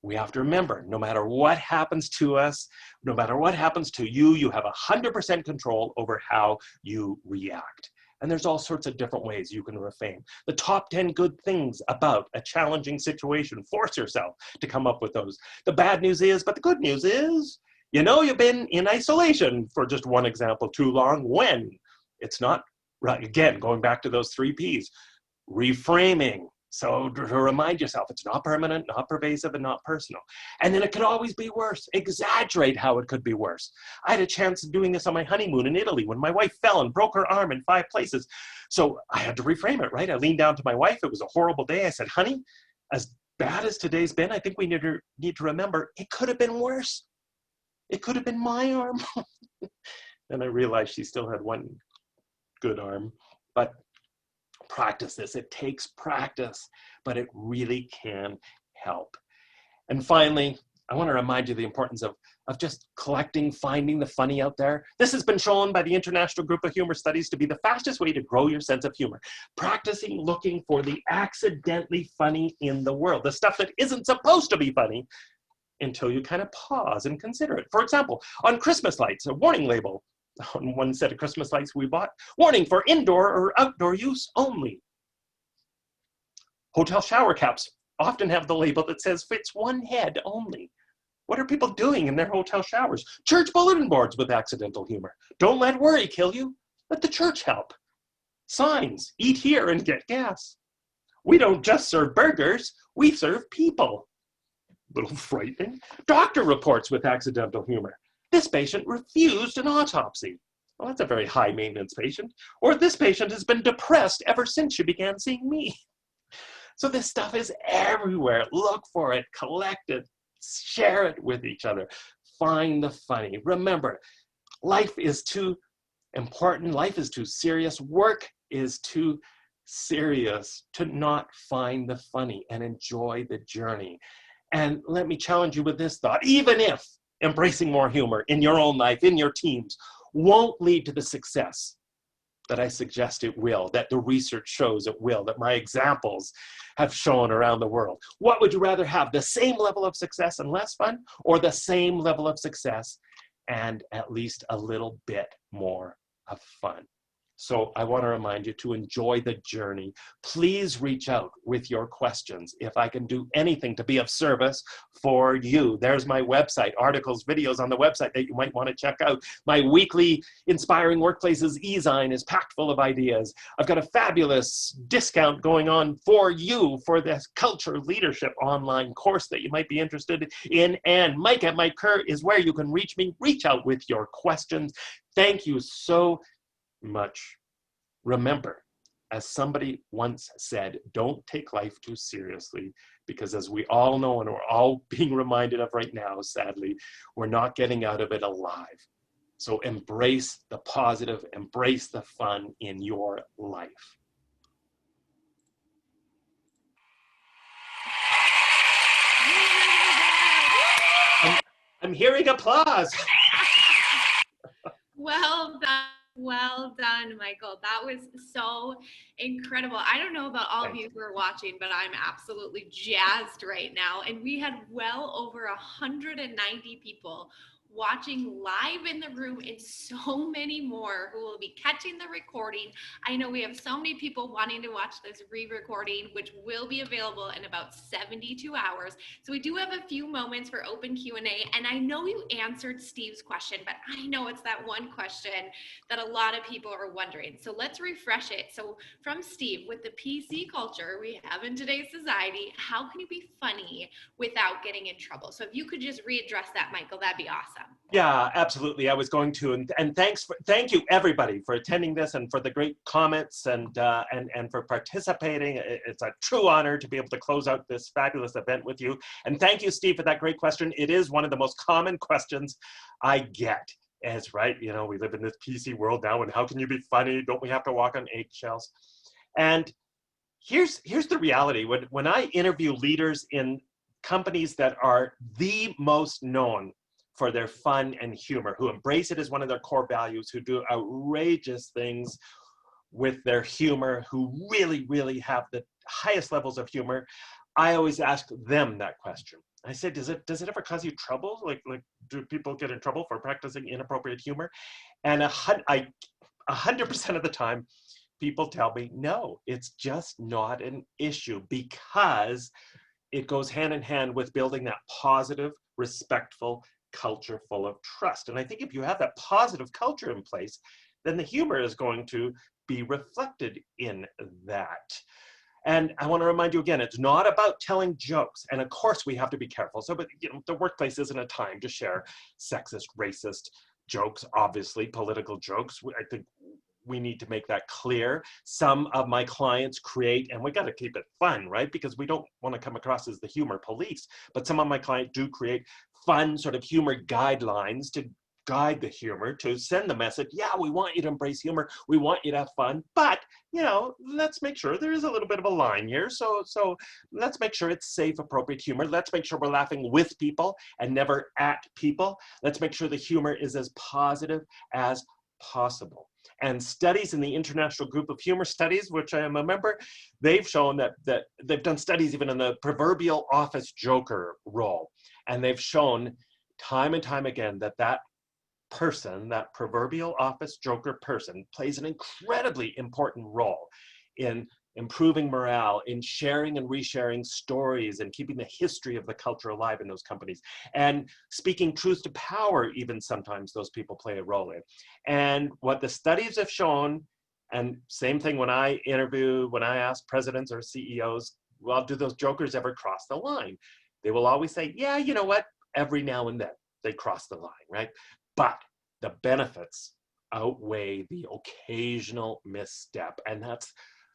We have to remember, no matter what happens to us, no matter what happens to you, you have 100% control over how you react. And there's all sorts of different ways you can reframe. The top 10 good things about a challenging situation. Force yourself to come up with those. The bad news is, but the good news is, you've been in isolation for just one example too long when it's not, right, again, going back to those 3 Ps. reframing. So to remind yourself, it's not permanent, not pervasive, and not personal. And then it could always be worse. Exaggerate how it could be worse. I had a chance of doing this on my honeymoon in Italy when my wife fell and broke her arm in 5 places. So I had to reframe it, right? I leaned down to my wife. It was a horrible day. I said, honey, as bad as today's been, I think we need to remember it could have been worse. It could have been my arm. And I realized she still had one good arm. But practice this. It takes practice, but it really can help. And finally, I want to remind you the importance of just collecting, finding the funny out there. This has been shown by the International Group of Humor Studies to be the fastest way to grow your sense of humor. Practicing looking for the accidentally funny in the world, the stuff that isn't supposed to be funny, until you kind of pause and consider it. For example, on Christmas lights, a warning label on one set of Christmas lights we bought, warning for indoor or outdoor use only. Hotel shower caps often have the label that says fits one head only. What are people doing in their hotel showers? Church bulletin boards with accidental humor. Don't let worry kill you. Let the church help. Signs, eat here and get gas. We don't just serve burgers, we serve people. Little frightening. Doctor reports with accidental humor. This patient refused an autopsy. Well, that's a very high maintenance patient. Or this patient has been depressed ever since she began seeing me. So this stuff is everywhere. Look for it, collect it, share it with each other. Find the funny. Remember, life is too important. Life is too serious. Work is too serious to not find the funny and enjoy the journey. And let me challenge you with this thought. Even if embracing more humor in your own life, in your teams, won't lead to the success that I suggest it will, that the research shows it will, that my examples have shown around the world. What would you rather have, the same level of success and less fun, or the same level of success and at least a little bit more of fun? So I want to remind you to enjoy the journey. Please reach out with your questions. If I can do anything to be of service for you, there's my website, articles, videos on the website that you might want to check out. My weekly Inspiring Workplaces e-zine is packed full of ideas. I've got a fabulous discount going on for you for this Culture Leadership online course that you might be interested in. And Mike at Mike Kerr is where you can reach me. Reach out with your questions. Thank you so much. Remember, as somebody once said, don't take life too seriously, because as we all know and we're all being reminded of right now, sadly, we're not getting out of it alive. So embrace the positive, embrace the fun in your life. I'm hearing applause. Well done. Well done, Michael. That was so incredible. I don't know about all of you who are watching, but I'm absolutely jazzed right now. And we had well over 190 people watching live in the room, and so many more who will be catching the recording. I know we have so many people wanting to watch this re-recording, which will be available in about 72 hours. So we do have a few moments for open Q&A, and I know you answered Steve's question, but I know it's that one question that a lot of people are wondering. So let's refresh it. So from Steve, with the PC culture we have in today's society, how can you be funny without getting in trouble? So if you could just readdress that, Michael, that'd be awesome. Yeah, absolutely. I was going to, and thank you everybody for attending this and for the great comments and for participating. It's a true honor to be able to close out this fabulous event with you. And thank you, Steve, for that great question. It is one of the most common questions I get. As right, you know, we live in this PC world now, and how can you be funny? Don't we have to walk on eggshells? And here's the reality. When I interview leaders in companies that are the most known for their fun and humor, who embrace it as one of their core values, who do outrageous things with their humor, who really, really have the highest levels of humor, I always ask them that question. I said, does it ever cause you trouble? Like do people get in trouble for practicing inappropriate humor? And 100% of the time, people tell me, no, it's just not an issue, because it goes hand in hand with building that positive, respectful culture full of trust. And I think if you have that positive culture in place, then the humor is going to be reflected in that. And I want to remind you again, it's not about telling jokes. And of course we have to be careful. So, but you know, the workplace isn't a time to share sexist, racist jokes, obviously, political jokes. I think we need to make that clear. Some of my clients create, and we got to keep it fun, right? Because we don't want to come across as the humor police, but some of my clients do create fun sort of humor guidelines to guide the humor, to send the message, yeah, we want you to embrace humor, we want you to have fun, but you know, let's make sure there is a little bit of a line here. So let's make sure it's safe, appropriate humor. Let's make sure we're laughing with people and never at people. Let's make sure the humor is as positive as possible. And studies in the International Group of Humor Studies, which I am a member, they've shown that they've done studies even in the proverbial office joker role. And they've shown time and time again that that person, that proverbial office joker person, plays an incredibly important role in improving morale, in sharing and resharing stories and keeping the history of the culture alive in those companies. And speaking truth to power, even sometimes those people play a role in. And what the studies have shown, and same thing when I interview, when I ask presidents or CEOs, well, do those jokers ever cross the line? They will always say, yeah, you know what? Every now and then they cross the line, right? But the benefits outweigh the occasional misstep. And that's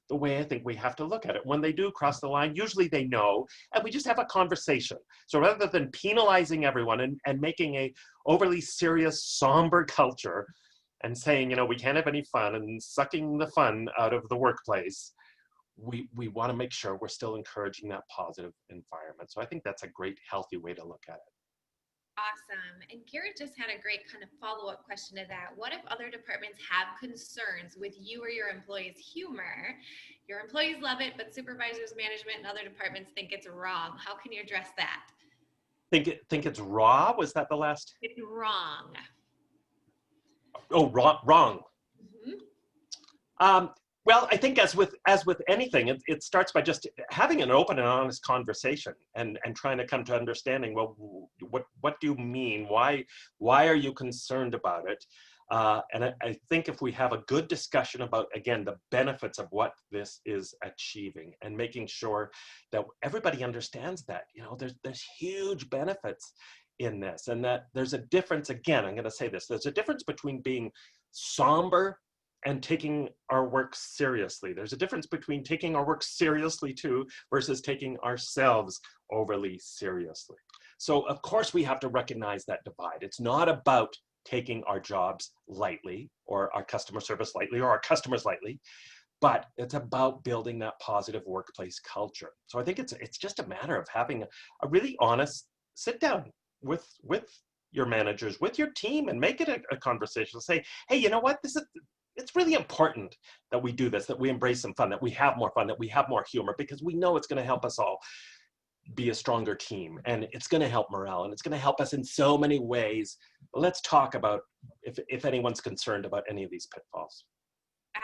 the way I think we have to look at it. When they do cross the line, usually they know, and we just have a conversation. So rather than penalizing everyone and making a overly serious, somber culture and saying, you know, we can't have any fun and sucking the fun out of the workplace, we want to make sure we're still encouraging that positive environment. So I think that's a great, healthy way to look at it. Awesome. And Garrett just had a great kind of follow-up question to that. What if other departments have concerns with you or your employees' humor? Your employees love it, but supervisors, management, and other departments think it's wrong. How can you address that? Think it's raw? Was that the last? It's wrong. Oh, wrong. Mm-hmm. Well, I think as with anything, it starts by just having an open and honest conversation and trying to come to understanding, well, what do you mean? Why are you concerned about it? And I think if we have a good discussion about, again, the benefits of what this is achieving and making sure that everybody understands that, you know, there's huge benefits in this, and that there's a difference, again, I'm going to say this, there's a difference between being somber and taking our work seriously. There's a difference between taking our work seriously too versus taking ourselves overly seriously. So of course we have to recognize that divide. It's not about taking our jobs lightly or our customer service lightly or our customers lightly, but it's about building that positive workplace culture. So I think it's just a matter of having a really honest sit down with your managers, with your team, and make it a conversation. Say, hey, you know what, it's really important that we do this, that we embrace some fun, that we have more fun, that we have more humor, because we know it's going to help us all be a stronger team, and it's going to help morale, and it's going to help us in so many ways. But let's talk about if anyone's concerned about any of these pitfalls.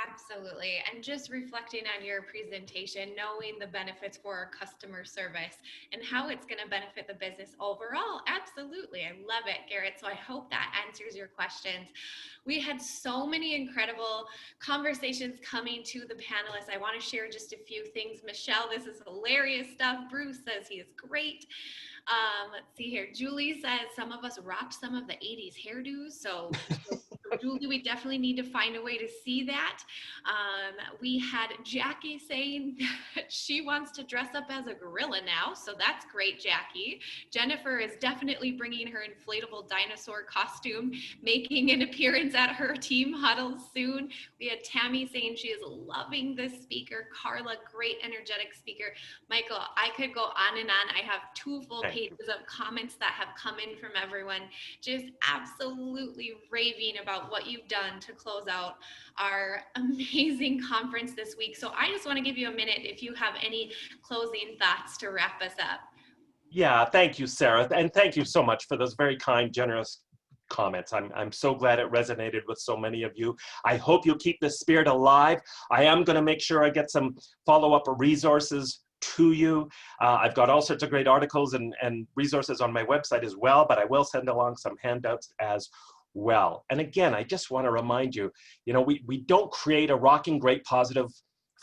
Absolutely. And just reflecting on your presentation, knowing the benefits for our customer service and how it's going to benefit the business overall. Absolutely. I love it, Garrett. So I hope that answers your questions. We had so many incredible conversations coming to the panelists. I want to share just a few things. Michelle, this is hilarious stuff. Bruce says he is great. Let's see here. Julie says some of us rocked some of the 80s hairdos. So Julie, we definitely need to find a way to see that. We had Jackie saying that she wants to dress up as a gorilla now. So that's great, Jackie. Jennifer is definitely bringing her inflatable dinosaur costume, making an appearance at her team huddle soon. We had Tammy saying she is loving this speaker. Carla, great energetic speaker. Michael, I could go on and on. I have 2 full pages of comments that have come in from everyone, just absolutely raving about what you've done to close out our amazing conference this week. So I just want to give you a minute if you have any closing thoughts to wrap us up. Yeah, thank you, Sarah. And thank you so much for those very kind, generous comments. I'm so glad it resonated with so many of you. I hope you'll keep this spirit alive. I am going to make sure I get some follow-up resources to you. I've got all sorts of great articles and resources on my website as well, but I will send along some handouts as well. And again, I just want to remind you, you know, we don't create a rocking, great, positive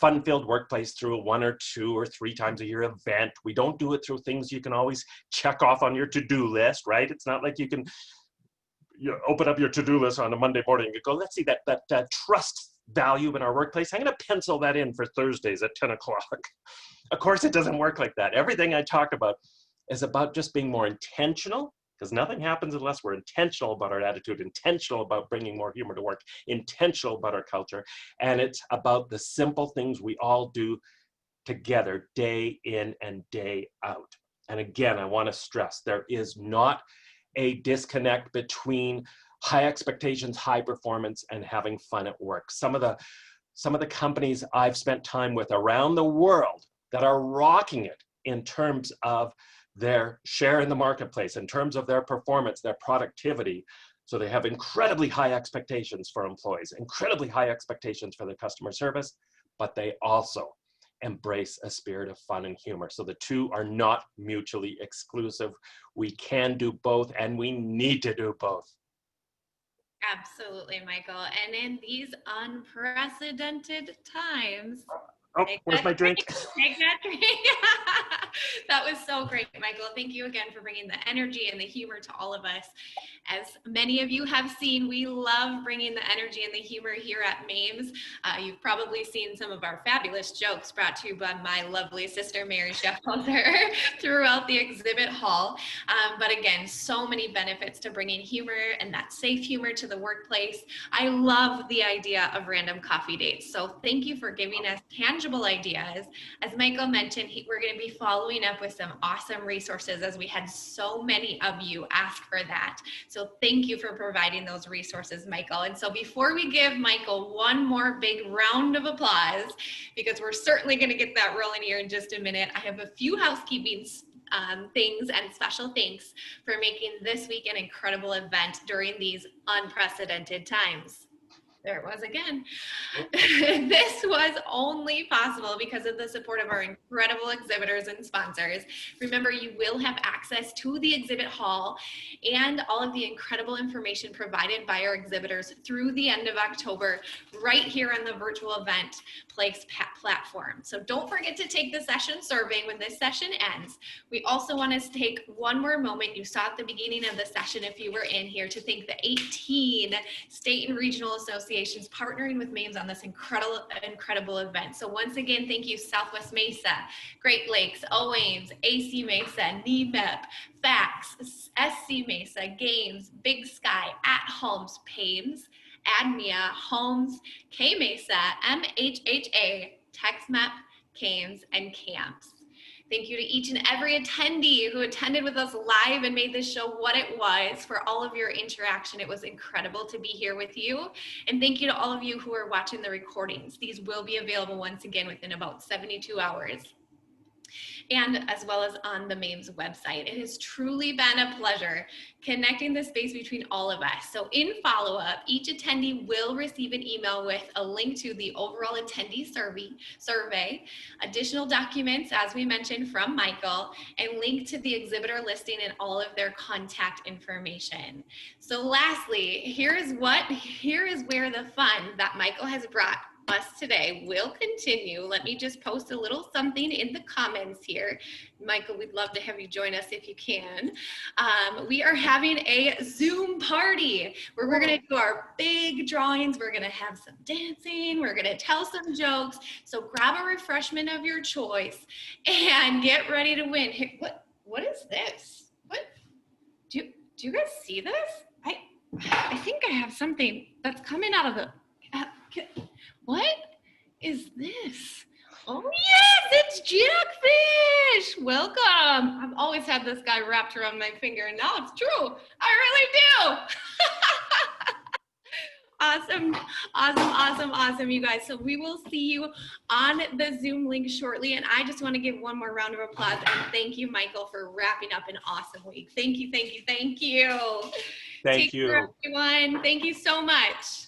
fun-filled workplace through a 1 or 2 or 3 times a year event. We don't do it through things you can always check off on your to-do list, right? It's not like you can open up your to-do list on a Monday morning and go, let's see that trust value in our workplace. I'm going to pencil that in for Thursdays at 10 o'clock. Of course, it doesn't work like that. Everything I talk about is about just being more intentional, because nothing happens unless we're intentional about our attitude, intentional about bringing more humor to work, intentional about our culture. And it's about the simple things we all do together day in and day out. And again, I want to stress, there is not a disconnect between high expectations, high performance, and having fun at work. Some of the companies I've spent time with around the world that are rocking it in terms of their share in the marketplace, in terms of their performance, their productivity. So they have incredibly high expectations for employees, incredibly high expectations for their customer service, but they also embrace a spirit of fun and humor. So the two are not mutually exclusive. We can do both, and we need to do both. Absolutely, Michael. And in these unprecedented times, Oh, where's my drink? Take that drink. That was so great, Michael. Thank you again for bringing the energy and the humor to all of us. As many of you have seen, we love bringing the energy and the humor here at MAMES. You've probably seen some of our fabulous jokes brought to you by my lovely sister, Mary Schaffhauser, throughout the exhibit hall. But again, so many benefits to bringing humor and that safe humor to the workplace. I love the idea of random coffee dates. So thank you for giving us tangible ideas. As Michael mentioned, we're going to be following up with some awesome resources, as we had so many of you ask for that. So thank you for providing those resources, Michael. And so before we give Michael one more big round of applause, because we're certainly going to get that rolling here in just a minute, I have a few housekeeping things and special thanks for making this week an incredible event during these unprecedented times. There it was again. This was only possible because of the support of our incredible exhibitors and sponsors. Remember, you will have access to the exhibit hall and all of the incredible information provided by our exhibitors through the end of October, right here on the virtual event place platform. So don't forget to take the session survey when this session ends. We also want to take one more moment, you saw at the beginning of the session if you were in here, to thank the 18 state and regional associations partnering with MAMES on this incredible event. So once again, thank you Southwest Mesa, Great Lakes, OAMES, AC Mesa, NEMEP, FACS, SC Mesa, Games, Big Sky, At Homes, PAMES, ADMIA, Homes, K-Mesa, MHHA, TexMap, CAMES, and CAMPS. Thank you to each and every attendee who attended with us live and made this show what it was, for all of your interaction. It was incredible to be here with you. And thank you to all of you who are watching the recordings. These will be available once again within about 72 hours. And as well as on the MAMES website. It has truly been a pleasure connecting the space between all of us. So in follow-up, each attendee will receive an email with a link to the overall attendee survey, additional documents, as we mentioned, from Michael, and link to the exhibitor listing and all of their contact information. So lastly, here is where the fun that Michael has brought us today will continue. Let me just post a little something in the comments here. Michael, we'd love to have you join us if you can. We are having a Zoom party where we're going to do our big drawings. We're going to have some dancing. We're going to tell some jokes. So grab a refreshment of your choice and get ready to win. Here, what is this? What do you guys see this? I think I have something that's coming out of the what is this? Oh yes, it's Jackfish. Welcome. I've always had this guy wrapped around my finger, and now it's true. I really do. Awesome, you guys. So we will see you on the Zoom link shortly. And I just want to give one more round of applause and thank you, Michael, for wrapping up an awesome week. Thank you. Thank you. Take care, everyone. Thank you so much.